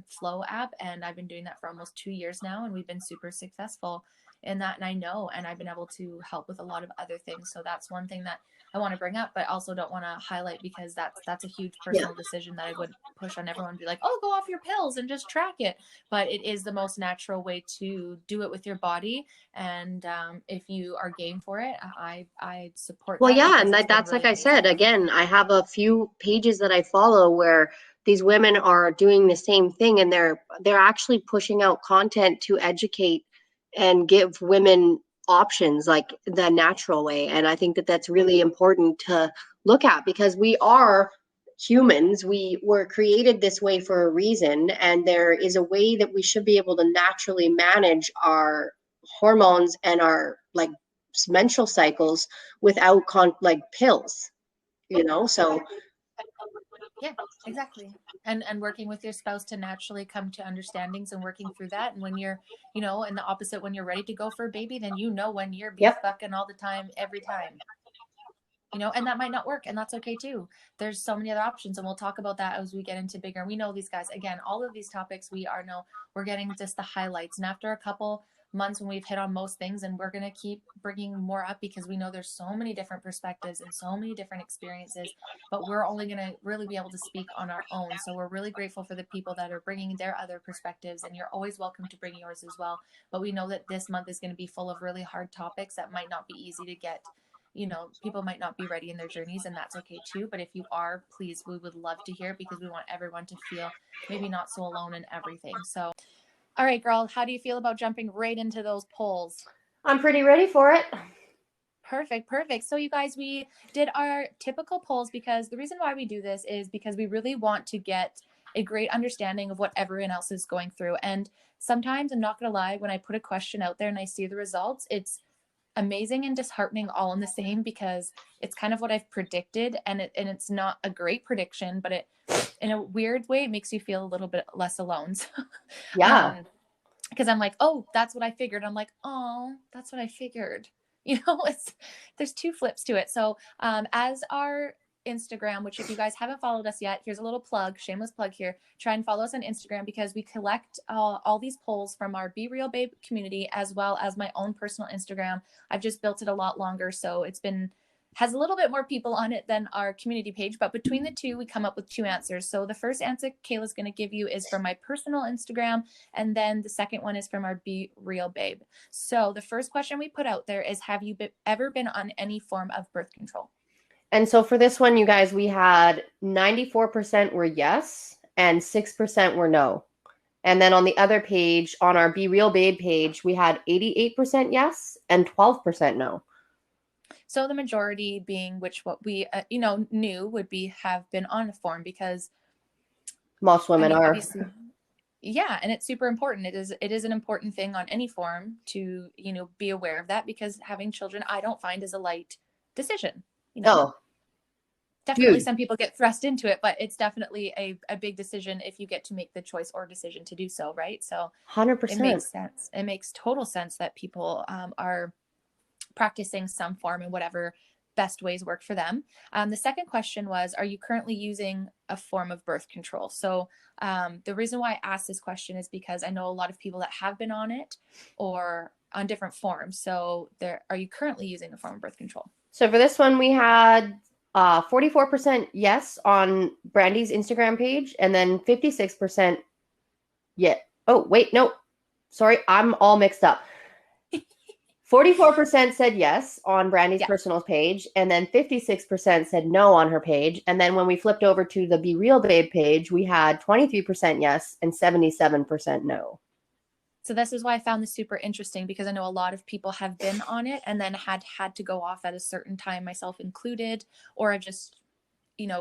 Flow app, and I've been doing that for almost 2 years now, and we've been super successful in that. And I know, and I've been able to help with a lot of other things. So that's one thing that I want to bring up, but also don't want to highlight, because that's a huge personal decision that I would push on everyone, be like, oh, go off your pills and just track it. But it is the most natural way to do it with your body. And if you are game for it, I support Well, that. yeah, and That's like really I amazing. said, again, I have a few pages that I follow where these women are doing the same thing, and they're actually pushing out content to educate and give women options, like the natural way. And I think that that's really important to look at, because we are humans. We were created this way for a reason, and there is a way that we should be able to naturally manage our hormones and our, like, menstrual cycles without like pills, you know. So Yeah, exactly. And working with your spouse to naturally come to understandings and working through that. And when you're, you know, and the opposite, when you're ready to go for a baby, then you know when you're beef fucking all the time, every time. You know, and that might not work, and that's okay too. There's so many other options, and we'll talk about that as we get into bigger. We know these guys, again, all of these topics we're getting just the highlights. And after a couple months when we've hit on most things, and we're going to keep bringing more up, because we know there's so many different perspectives and so many different experiences, but we're only going to really be able to speak on our own. So we're really grateful for the people that are bringing their other perspectives, and you're always welcome to bring yours as well. But we know that this month is going to be full of really hard topics that might not be easy to get. You know, people might not be ready in their journeys, and that's okay too. But if you are, please, we would love to hear, because we want everyone to feel maybe not so alone in everything. So, all right, girl, how do you feel about jumping right into those polls? I'm pretty ready for it. Perfect. So you guys, we did our typical polls, because the reason why we do this is because we really want to get a great understanding of what everyone else is going through. And sometimes, I'm not going to lie, when I put a question out there and I see the results, it's amazing and disheartening all in the same, because it's kind of what I've predicted, and it's not a great prediction, but it, in a weird way, it makes you feel a little bit less alone. Yeah. Because I'm like, oh, that's what I figured. I'm like, oh, that's what I figured. You know, there's two flips to it. So as our Instagram, which if you guys haven't followed us yet, here's a little plug, shameless plug here. Try and follow us on Instagram, because we collect all these polls from our Be Real Babe community, as well as my own personal Instagram. I've just built it a lot longer, so has a little bit more people on it than our community page, but between the two, we come up with two answers. So the first answer Kayla's going to give you is from my personal Instagram, and then the second one is from our Be Real Babe. So the first question we put out there is, have you ever been on any form of birth control? And so for this one, you guys, we had 94% were yes and 6% were no. And then on the other page, on our Be Real Babe page, we had 88% yes and 12% no. So the majority being what we, knew would have been on a form, because most women are. Obviously, yeah, and it's super important. It is an important thing on any form to, be aware of that, because having children, I don't find, is a light decision. Oh, definitely dude. Some people get thrust into it, but it's definitely a big decision if you get to make the choice or decision to do so, right? So 100%. it makes sense. It makes total sense that people are practicing some form in whatever best ways work for them. The second question was, are you currently using a form of birth control? So the reason why I asked this question is because I know a lot of people that have been on it or on different forms. So are you currently using a form of birth control? So for this one, we had 44% yes on Brandy's Instagram page, and then 56% yeah. Oh, wait, no. Sorry, I'm all mixed up. 44% said yes on Brandy's personal page, and then 56% said no on her page. And then when we flipped over to the Be Real Babe page, we had 23% yes and 77% no. So this is why I found this super interesting, because I know a lot of people have been on it and then had to go off at a certain time, myself included, or have just,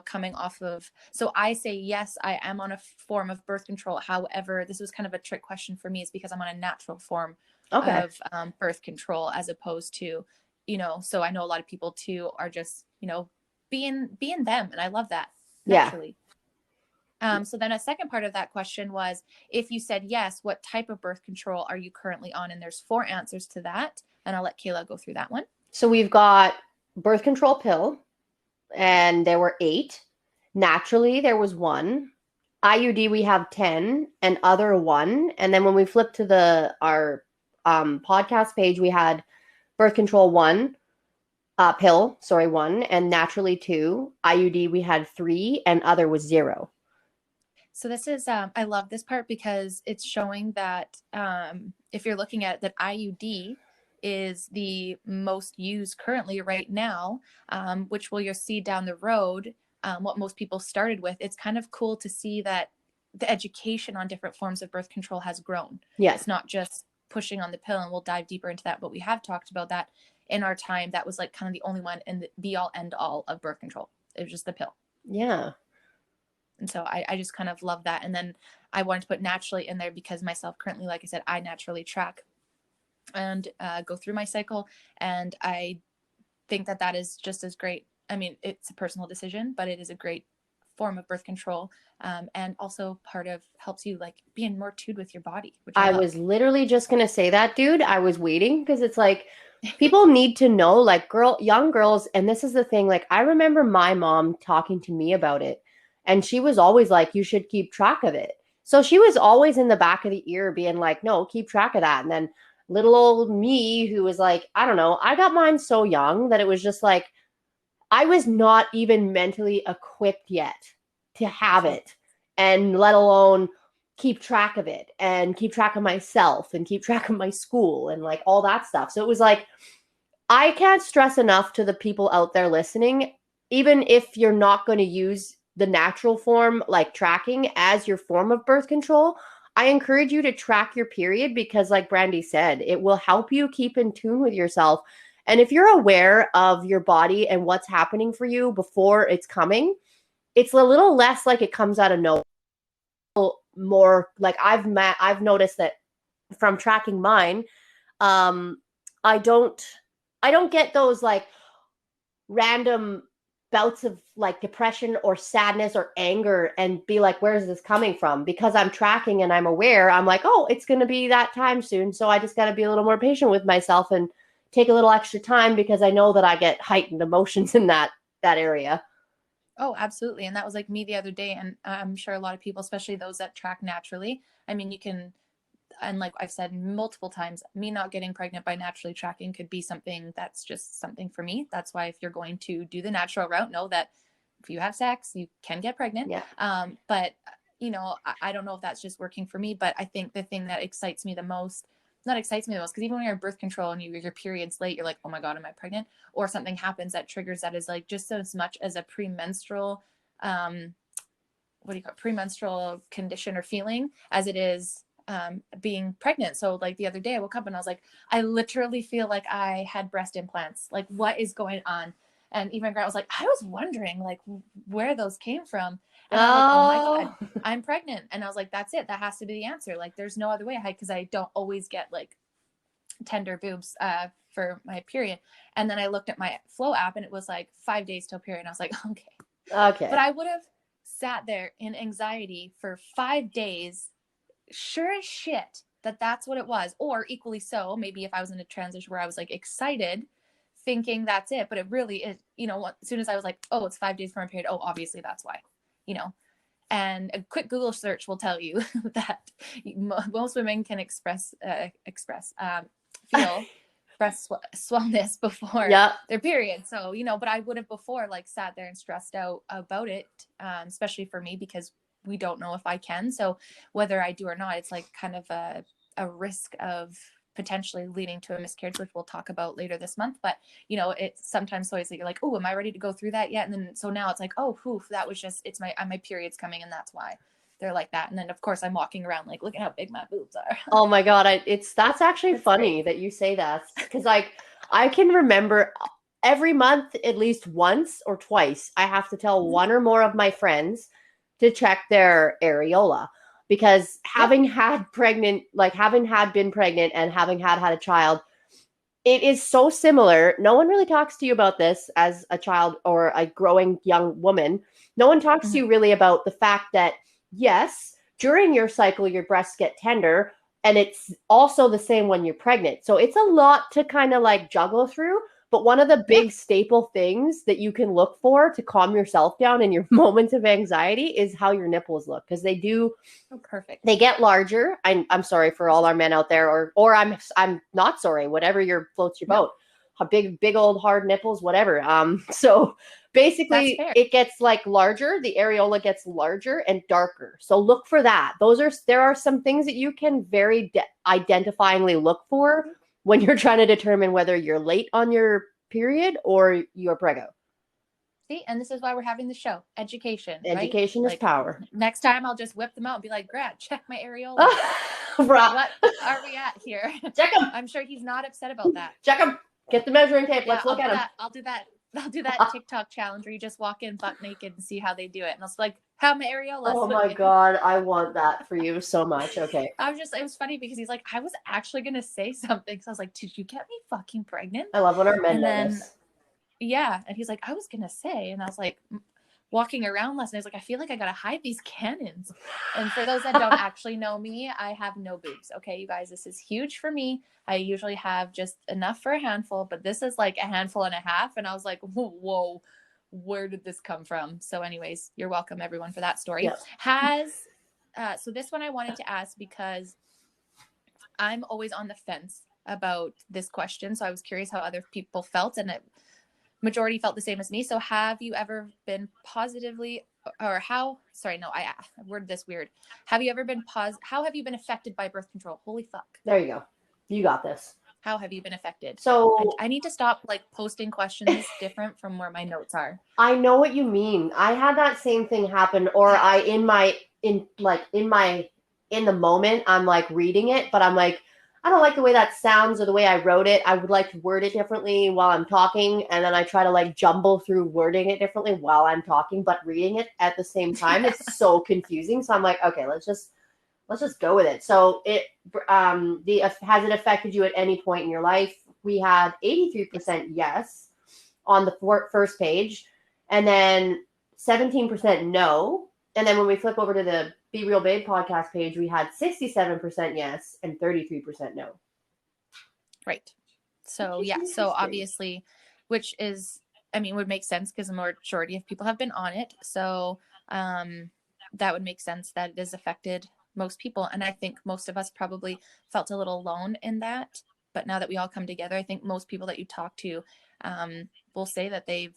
coming off of. So I say, yes, I am on a form of birth control. However, this was kind of a trick question for me, is because I'm on a natural form of birth control, as opposed to, so I know a lot of people too are just, being them. And I love that naturally. So then a second part of that question was, if you said yes, what type of birth control are you currently on? And there's 4 answers to that. And I'll let Kayla go through that one. So we've got birth control pill, and there were 8. Naturally, there was 1. IUD, we have 10, and other 1. And then when we flipped to our podcast page, we had birth control 1, pill, 1, and naturally 2. IUD, we had 3, and other was 0. So this is, I love this part, because it's showing that if you're looking at it, that IUD is the most used currently right now, which you'll see down the road, what most people started with. It's kind of cool to see that the education on different forms of birth control has grown. Yes. It's not just pushing on the pill, and we'll dive deeper into that, but we have talked about that in our time. That was like kind of the only one and the be all end all of birth control. It was just the pill. Yeah. And so I just kind of love that. And then I wanted to put naturally in there, because myself currently, like I said, I naturally track and go through my cycle. And I think that is just as great. I mean, it's a personal decision, but it is a great form of birth control. And also part of helps you like being more tuned with your body. Which I was literally just going to say that, dude. I was waiting, because it's like, people need to know, like young girls. And this is the thing, like, I remember my mom talking to me about it. And she was always like, you should keep track of it. So she was always in the back of the ear being like, no, keep track of that. And then little old me, who was like, I don't know, I got mine so young that it was just like, I was not even mentally equipped yet to have it, and let alone keep track of it and keep track of myself and keep track of my school and like all that stuff. So it was like, I can't stress enough to the people out there listening, even if you're not going to use the natural form, like tracking, as your form of birth control, I encourage you to track your period, because like Brandy said, it will help you keep in tune with yourself. And if you're aware of your body and what's happening for you before it's coming, it's a little less like it comes out of nowhere. More like I've noticed that from tracking mine, I don't get those like random bouts of like depression or sadness or anger and be like, where is this coming from? Because I'm tracking and I'm aware. I'm like, oh, it's going to be that time soon. So I just got to be a little more patient with myself and take a little extra time, because I know that I get heightened emotions in that area. Oh, absolutely. And that was like me the other day. And I'm sure a lot of people, especially those that track naturally, I mean, you can, and like I've said multiple times, me not getting pregnant by naturally tracking could be something that's just something for me. That's why if you're going to do the natural route, know that if you have sex, you can get pregnant. Yeah. But, I don't know if that's just working for me, but I think the thing that excites me the most, not excites me the most, because even when you're on birth control and your period's late, you're like, oh my God, am I pregnant? Or something happens that triggers that, is like just as much as a premenstrual what do you call it, premenstrual condition or feeling as it is being pregnant. So like the other day I woke up and I was like, I literally feel like I had breast implants. Like, what is going on? And even Grant was like, I was wondering like where those came from. And I was like, oh my God, I'm pregnant. And I was like, that's it. That has to be the answer. Like, there's no other way. Because I don't always get like tender boobs for my period. And then I looked at my Flow app and it was like 5 days till period. And I was like, okay. But I would have sat there in anxiety for 5 days, sure as shit that that's what it was. Or equally so, maybe if I was in a transition where I was like excited, thinking that's it. But it really is, you know, as soon as I was like, oh, it's 5 days for my period. Oh, obviously that's why, you know. And a quick Google search will tell you that most women can feel breast swellness before their period. So, you know, but I would have before like sat there and stressed out about it, especially for me, because we don't know if I can. So whether I do or not, it's like kind of a risk of potentially leading to a miscarriage, which we'll talk about later this month. But, you know, it's sometimes always like, you're like, oh, am I ready to go through that yet? And then, so now it's like, oh, poof, that was just, it's my period's coming. And that's why they're like that. And then of course I'm walking around like, look at how big my boobs are. Oh my God. That's actually funny that you say that. Cause like, I can remember every month, at least once or twice, I have to tell one or more of my friends to check their areola. Because having been pregnant and having had a child, it is so similar. No one really talks to you about this as a child or a growing young woman. No one talks to you really about the fact that, yes, during your cycle, your breasts get tender, and it's also the same when you're pregnant. So it's a lot to kind of like juggle through. But one of the big staple things that you can look for to calm yourself down in your moments of anxiety is how your nipples look, because they do. Oh, perfect. They get larger. I'm sorry for all our men out there, or I'm not sorry. Whatever floats your boat. Big old hard nipples, whatever. So basically, it gets like larger. The areola gets larger and darker. So look for that. There are some things that you can very identifyingly look for when you're trying to determine whether you're late on your period or you're preggo. See, and this is why we're having the show. Education. Education right? is power. Next time I'll just whip them out and be like, Grant, check my areola. What are we at here? Check them. I'm sure he's not upset about that. Check them. Get the measuring tape. Let's look at them. I'll do that TikTok challenge where you just walk in butt naked and see how they do it. And I was like, how my areola. Oh my God. I want that for you so much. Okay. It was funny because he's like, I was actually going to say something. So I was like, did you get me fucking pregnant? I love when our men do this. Yeah. And he's like, I was going to say, and I was like, walking around last night, I was like, I feel like I got to hide these cannons. And for those that don't actually know me, I have no boobs. Okay, you guys, this is huge for me. I usually have just enough for a handful, but this is like a handful and a half. And I was like, whoa, where did this come from? So anyways, you're welcome everyone for that story. Yeah. So this one I wanted to ask because I'm always on the fence about this question. So I was curious how other people felt, and majority felt the same as me. So have you ever been I worded this weird. How have you been affected by birth control? Holy fuck. There you go. You got this. How have you been affected? So I need to stop like posting questions different from where my notes are. I know what you mean. I had that same thing happen, or in the moment, I'm like reading it, but I'm like, I don't like the way that sounds or the way I wrote it. I would like to word it differently while I'm talking. And then I try to like jumble through wording it differently while I'm talking, but reading it at the same time is so confusing. So I'm like, okay, let's just go with it. So has it affected you at any point in your life? We had 83% yes on the first page, and then 17% no. And then when we flip over to the Be Real Babe podcast page, we had 67% yes and 33% no. Right. So yeah. So obviously, which is, would make sense because the majority of people have been on it. So that would make sense that it has affected most people. And I think most of us probably felt a little alone in that. But now that we all come together, I think most people that you talk to will say that they've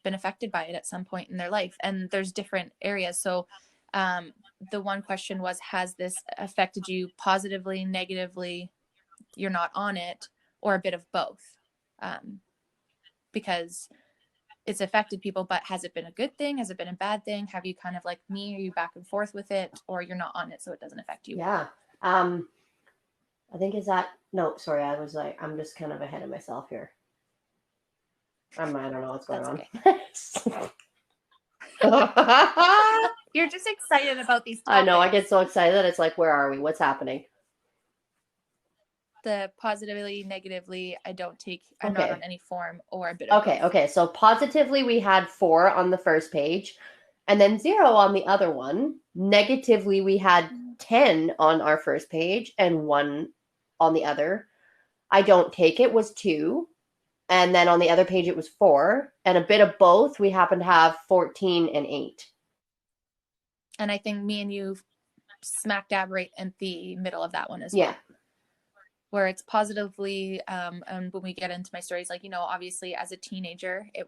been affected by it at some point in their life. And there's different areas. So the one question was, has this affected you positively, negatively, you're not on it, or a bit of both? Because it's affected people, but has it been a good thing? Has it been a bad thing? Have you kind of like me, are you back and forth with it, or you're not on it so it doesn't affect you? Yeah. I think no, sorry, I'm just kind of ahead of myself here. I don't know what's going on. You're just excited about these topics. I know, I get so excited that it's like, where are we? What's happening? The positively, negatively, I'm not on any form, or a bit of both. Okay. So positively, we had 4 on the first page, and then 0 on the other one. Negatively, we had 10 on our first page and 1 on the other. I don't take it was 2. And then on the other page, it was 4. And a bit of both, we happen to have 14 and 8. And I think me and you smack dab right in the middle of that one as well. Where it's positively, and when we get into my stories, like, obviously as a teenager, I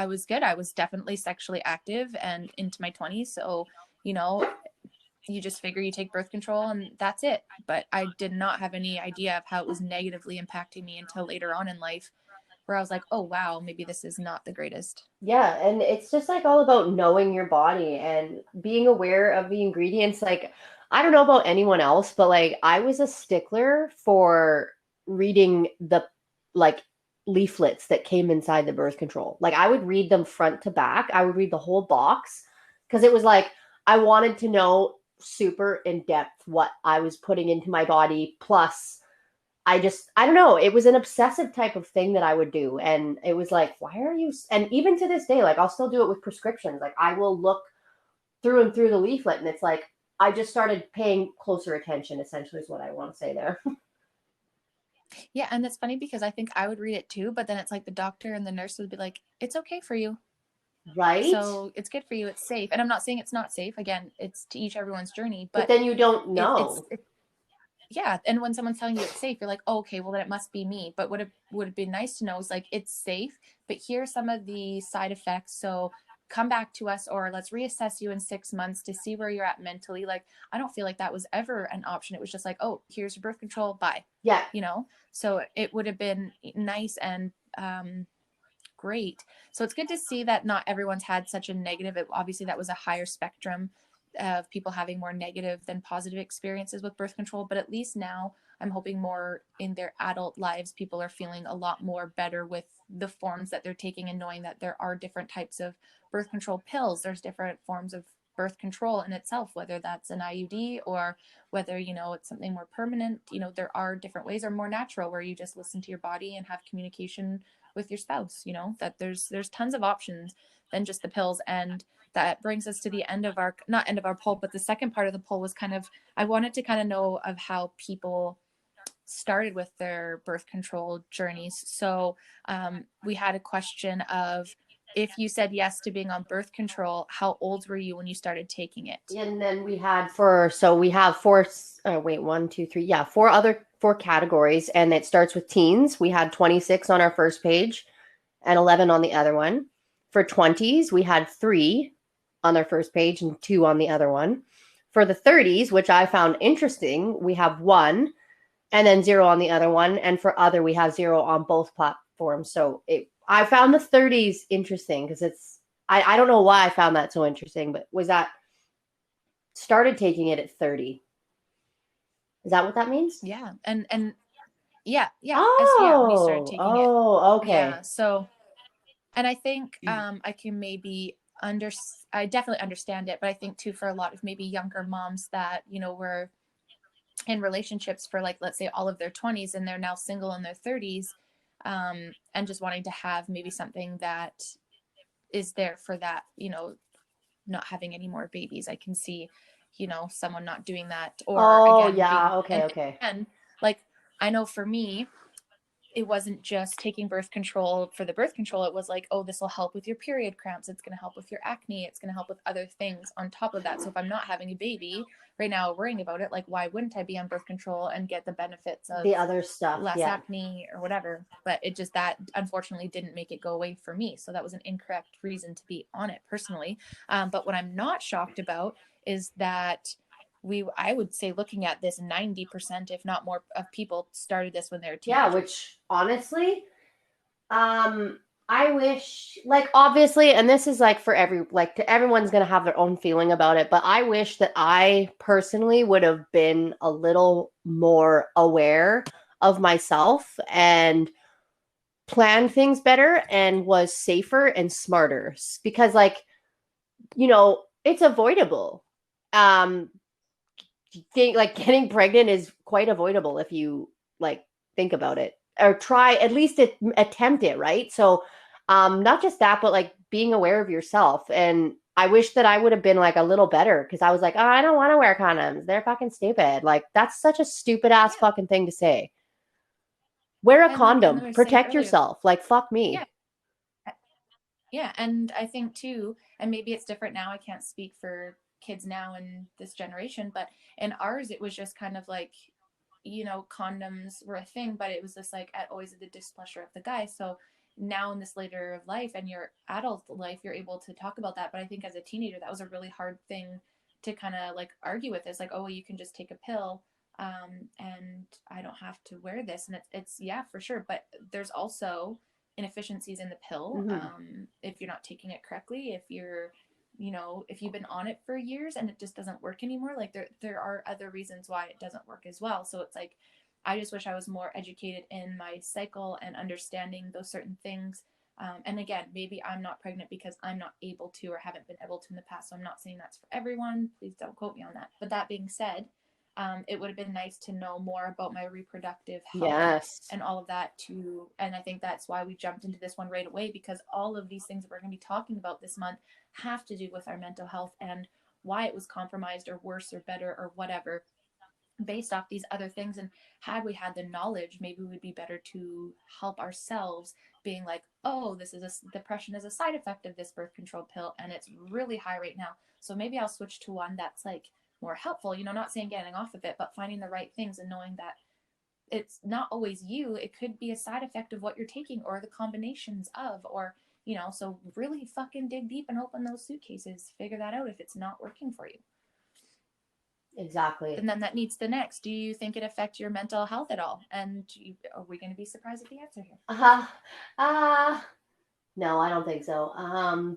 was good. I was definitely sexually active and into my 20s. So, you just figure you take birth control and that's it. But I did not have any idea of how it was negatively impacting me until later on in life, where I was like, oh, wow, maybe this is not the greatest. Yeah. And it's just like all about knowing your body and being aware of the ingredients. Like, I don't know about anyone else, but like I was a stickler for reading the like leaflets that came inside the birth control. Like I would read them front to back. I would read the whole box because it was like I wanted to know super in depth what I was putting into my body. Plus, I don't know. It was an obsessive type of thing that I would do. And it was like, why are you? And even to this day, like I'll still do it with prescriptions. Like I will look through and through the leaflet and it's like, I just started paying closer attention, essentially is what I want to say there. Yeah. And it's funny because I think I would read it too, but then it's like the doctor and the nurse would be like, it's okay for you. Right. So it's good for you. It's safe. And I'm not saying it's not safe. Again, it's to each everyone's journey. But then you don't know. Yeah. And when someone's telling you it's safe, you're like, oh, okay, well, then it must be me. But what it would have been nice to know is like, it's safe, but here's some of the side effects. So come back to us, or let's reassess you in 6 months to see where you're at mentally. Like, I don't feel like that was ever an option. It was just like, oh, here's your birth control. Bye. Yeah. So it would have been nice and great. So it's good to see that not everyone's had such a negative. Obviously, that was a higher spectrum of people having more negative than positive experiences with birth control. But at least now I'm hoping more in their adult lives, people are feeling a lot more better with the forms that they're taking and knowing that there are different types of birth control pills. There's different forms of birth control in itself, whether that's an IUD or whether, it's something more permanent. There are different ways, or more natural, where you just listen to your body and have communication with your spouse, that there's tons of options than just the pills. And that brings us to the end of not end of our poll, but the second part of the poll was I wanted to kind of know of how people started with their birth control journeys. So we had a question of, if you said yes to being on birth control, how old were you when you started taking it? And then we have four, 1, 2, 3. 4 categories. And it starts with teens. We had 26 on our first page and 11 on the other one. For 20s, we had 3 on our first page and 2 on the other one. For the 30s, which I found interesting, we have 1 and then 0 on the other one. And for other, we have 0 on both platforms. So I found the 30s interesting because I don't know why I found that so interesting, but was that started taking it at 30. Is that what that means? Yeah. And yeah. Oh, when you started taking it. Oh, okay. Yeah. So, and I think I can maybe I definitely understand it, but I think too, for a lot of maybe younger moms that, were in relationships for, like, let's say all of their 20s and they're now single in their 30s, and just wanting to have maybe something that is there for that, not having any more babies. I can see, someone not doing that, or okay. And like, I know for me, it wasn't just taking birth control for the birth control. It was like, oh, this will help with your period cramps. It's going to help with your acne. It's going to help with other things on top of that. So if I'm not having a baby right now, worrying about it, like, why wouldn't I be on birth control and get the benefits of the other stuff, less acne or whatever? But it just, that unfortunately didn't make it go away for me. So that was an incorrect reason to be on it personally. But what I'm not shocked about is that I would say, looking at this, 90%, if not more, of people started this when they were teenagers. Yeah, which honestly, I wish, like, obviously, and this is like for everyone's gonna have their own feeling about it, but I wish that I personally would have been a little more aware of myself and planned things better and was safer and smarter because, like, it's avoidable. Um, like getting pregnant is quite avoidable if you like think about it or try at least attempt it, right? So not just that, but like being aware of yourself. And I wish that I would have been like a little better because I was like, oh, I don't want to wear condoms, they're fucking stupid. Like that's such a stupid ass fucking thing to say. Wear a And like condom, Emma was saying protect earlier, yourself. Like fuck me. yeah, yeah, and I think too, and maybe it's different now. I can't speak for kids now in this generation, but in ours, it was just kind of like, condoms were a thing, but it was just like always at the displeasure of the guy. So now in this later of life and your adult life, you're able to talk about that. But I think as a teenager, that was a really hard thing to kind of like argue with. It's like, oh, well, you can just take a pill, and I don't have to wear this. And it's yeah, for sure. But there's also inefficiencies in the pill, Mm-hmm. if you're not taking it correctly, if you've been on it for years and it just doesn't work anymore, like there are other reasons why it doesn't work as well. So it's like I just wish I was more educated in my cycle and understanding those certain things. And again, maybe I'm not pregnant because I'm not able to or haven't been able to in the past, so I'm not saying that's for everyone, please don't quote me on that. But that being said, it would have been nice to know more about my reproductive health Yes. and all of that too. And I think that's why we jumped into this one right away, because all of these things that we're going to be talking about this month have to do with our mental health and why it was compromised or worse or better or whatever based off these other things. And had we had the knowledge, maybe we'd be better to help ourselves, being like, oh, this is depression is a side effect of this birth control pill and it's really high right now, so maybe I'll switch to one that's like more helpful, not saying getting off of it, but finding the right things and knowing that it's not always you, it could be a side effect of what you're taking or the combinations of, or so really fucking dig deep and open those suitcases, figure that out if it's not working for you. Exactly. And then that needs the next, do you think it affects your mental health at all? And are we going to be surprised at the answer here? Uh-huh. uh No, I don't think so.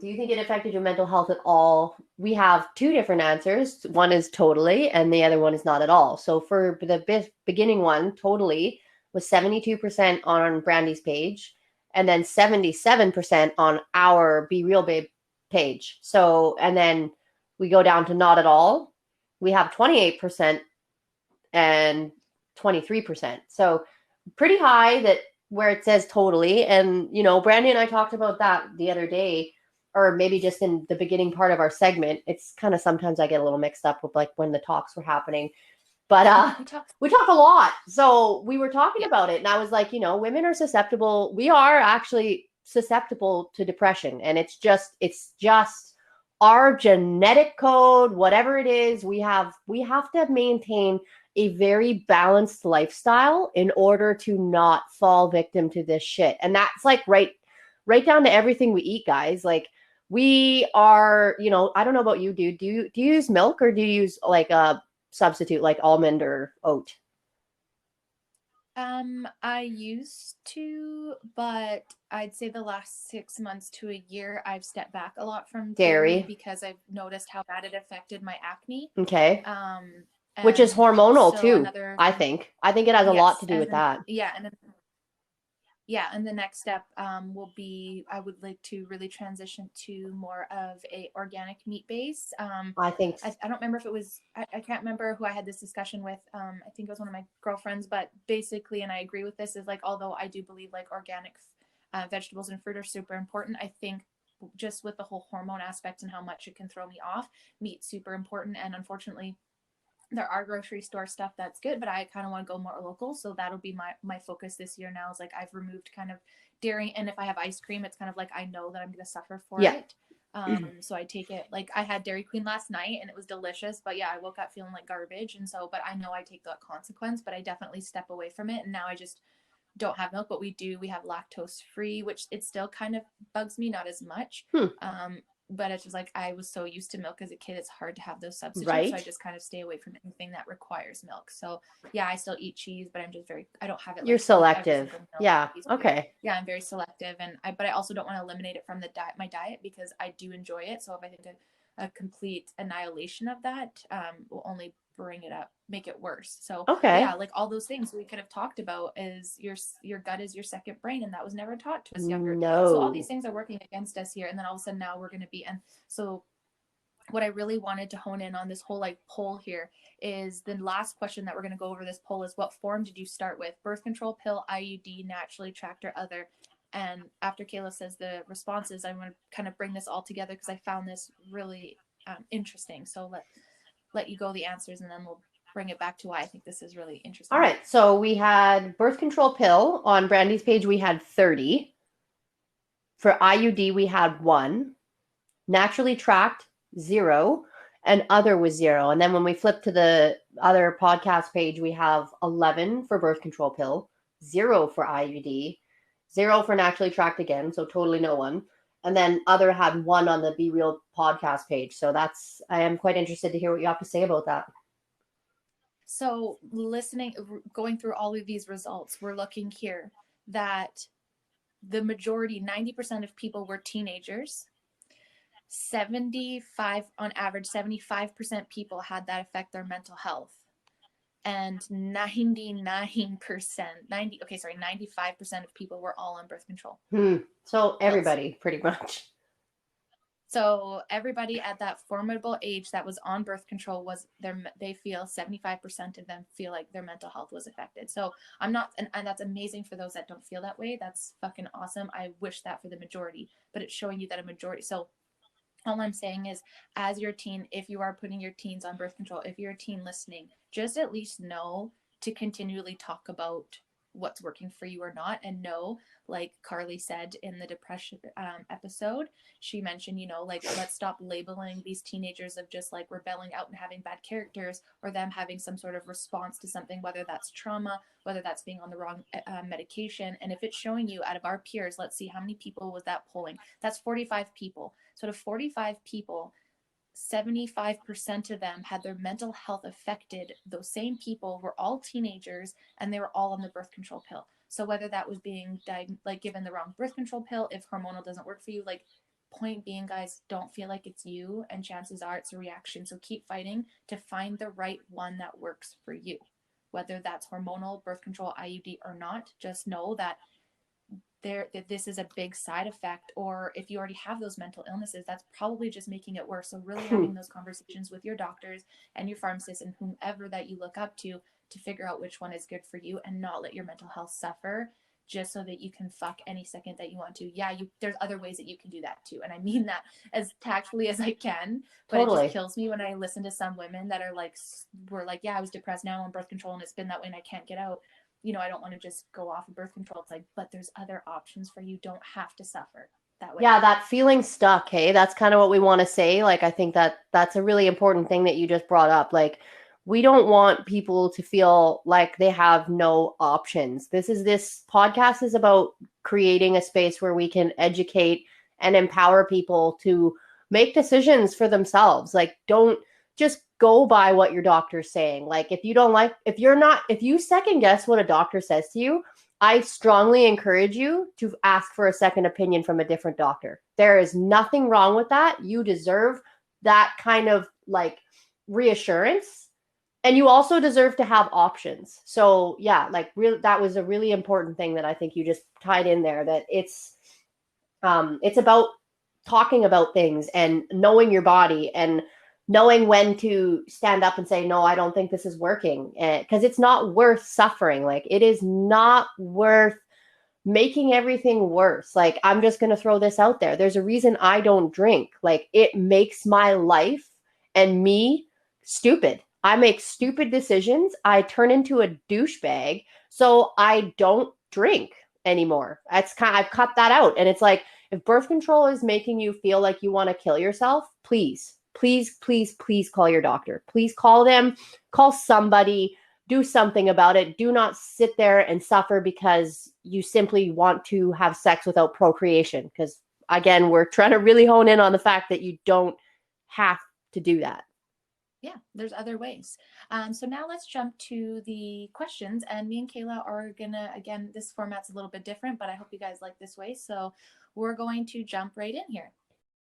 Do you think it affected your mental health at all? We have two different answers. One is totally, and the other one is not at all. So for the beginning one, totally was 72% on Brandy's page, and then 77% on our Be Real Babe page. So, and then we go down to not at all. We have 28% and 23%. So pretty high that where it says totally. And, Brandy and I talked about that the other day, or maybe just in the beginning part of our segment. It's kind of sometimes I get a little mixed up with like when the talks were happening. But we talk a lot. So we were talking about it. And I was like, women are susceptible. We are actually susceptible to depression. And it's just our genetic code, whatever it is, we have to maintain a very balanced lifestyle in order to not fall victim to this shit. And that's like right down to everything we eat, guys. Like we are, I don't know about you, dude. Do you use milk or do you use like a substitute like almond or oat? I used to, but I'd say the last 6 months to a year, I've stepped back a lot from dairy Dairy. because I've noticed how bad it affected my acne. Okay. Which is And hormonal so too, another, I think. I think it has a lot yes, to do with that. and the next step will be I would like to really transition to more of a organic meat base. I think I don't remember if it was I can't remember who I had this discussion with. I think it was one of my girlfriends, but basically, and I agree with this, is like although I do believe like organic vegetables and fruit are super important, I think just with the whole hormone aspect and how much it can throw me off, meat's super important. And unfortunately, there are grocery store stuff that's good, but I kind of want to go more local. So that'll be my focus this year now, is like I've removed kind of dairy. And if I have ice cream, it's kind of like I know that I'm going to suffer for yeah. it. So I take it, like I had Dairy Queen last night and it was delicious, but yeah, I woke up feeling like garbage. And so, but I know I take that consequence, but I definitely step away from it. And now I just don't have milk, but we have lactose free, which it still kind of bugs me, not as much. Hmm. but it's just like, I was so used to milk as a kid, it's hard to have those substitutes. Right. So I just kind of stay away from anything that requires milk. So yeah, I still eat cheese, but I'm just I don't have it. You're like with every selective. single meal. Yeah. Okay. Yeah, I'm very selective, but I also don't want to eliminate it from my diet, because I do enjoy it. So if I think a complete annihilation of that will only bring it up, make it worse. So Okay. yeah, like all those things we could have talked about is your gut is your second brain, and that was never taught to us younger. No. So all these things are working against us here, and then all of a sudden now we're going to be, and so what I really wanted to hone in on this whole like poll here is the last question that we're going to go over this poll is, what form did you start with? Birth control, pill, IUD, naturally tracked, or other? And after Kayla says the responses, I'm going to kind of bring this all together because I found this really interesting. So let you go the answers, and then we'll bring it back to why I think this is really interesting. All right. So we had birth control pill on Brandy's page. We had 30. For IUD, we had 1. Naturally tracked, 0. And other was 0. And then when we flip to the other podcast page, we have 11 for birth control pill, 0 for IUD, 0 for naturally tracked again. So totally no one. And then other had 1 on the Be Real podcast page. So I am quite interested to hear what you have to say about that. So going through all of these results, we're looking here that the majority, 90% of people were teenagers. 75 on average, 75% people had that affect their mental health. And 95% of people were all on birth control. So everybody, pretty much. So everybody at that formidable age that was on birth control they feel 75% of them feel like their mental health was affected. So I'm not, and that's amazing for those that don't feel that way. That's fucking awesome. I wish that for the majority, but it's showing you that a majority. So all I'm saying is, as your teen, if you are putting your teens on birth control, if you're a teen listening, just at least know to continually talk about what's working for you or not, and know, like Carly said in the depression episode, she mentioned, like, let's stop labeling these teenagers of just like rebelling out and having bad characters, or them having some sort of response to something, whether that's trauma, whether that's being on the wrong medication. And if it's showing you out of our peers, let's see how many people was that polling. That's 45 people. So to 45 people, 75% of them had their mental health affected. Those same people were all teenagers, and they were all on the birth control pill. So whether that was being given the wrong birth control pill, if hormonal doesn't work for you, like, point being, guys, don't feel like it's you, and chances are it's a reaction. So keep fighting to find the right one that works for you, whether that's hormonal, birth control, IUD or not. Just know that this is a big side effect, or if you already have those mental illnesses, that's probably just making it worse. So really having those conversations with your doctors and your pharmacists and whomever that you look up to figure out which one is good for you, and not let your mental health suffer just so that you can fuck any second that you want to. Yeah, there's other ways that you can do that too, and I mean that as tactfully as I can, but It just kills me when I listen to some women that are like, yeah, I was depressed, now I'm on birth control and it's been that way and I can't get out. I don't want to just go off of birth control. It's like, but there's other options for you. Don't have to suffer that way. Yeah, that feeling stuck, hey? That's kind of what we want to say. Like, I think that's a really important thing that you just brought up. Like, we don't want people to feel like they have no options. This podcast is about creating a space where we can educate and empower people to make decisions for themselves. Like, don't just go by what your doctor's saying. Like, if you second guess what a doctor says to you, I strongly encourage you to ask for a second opinion from a different doctor. There is nothing wrong with that. You deserve that kind of like reassurance, and you also deserve to have options. So yeah, like that was a really important thing that I think you just tied in there, that it's about talking about things and knowing your body and knowing when to stand up and say, no, I don't think this is working. Because it's not worth suffering. Like, it is not worth making everything worse. Like, I'm just going to throw this out there. There's a reason I don't drink. Like, it makes my life and me stupid. I make stupid decisions. I turn into a douchebag. So I don't drink anymore. I've cut that out. And it's like, if birth control is making you feel like you want to kill yourself, please call your doctor. Please call them, call somebody, do something about it. Do not sit there and suffer because you simply want to have sex without procreation. Because again, we're trying to really hone in on the fact that you don't have to do that. Yeah, there's other ways. So now let's jump to the questions, and me and Kayla are gonna, again, this format's a little bit different, but I hope you guys like this way. So we're going to jump right in here.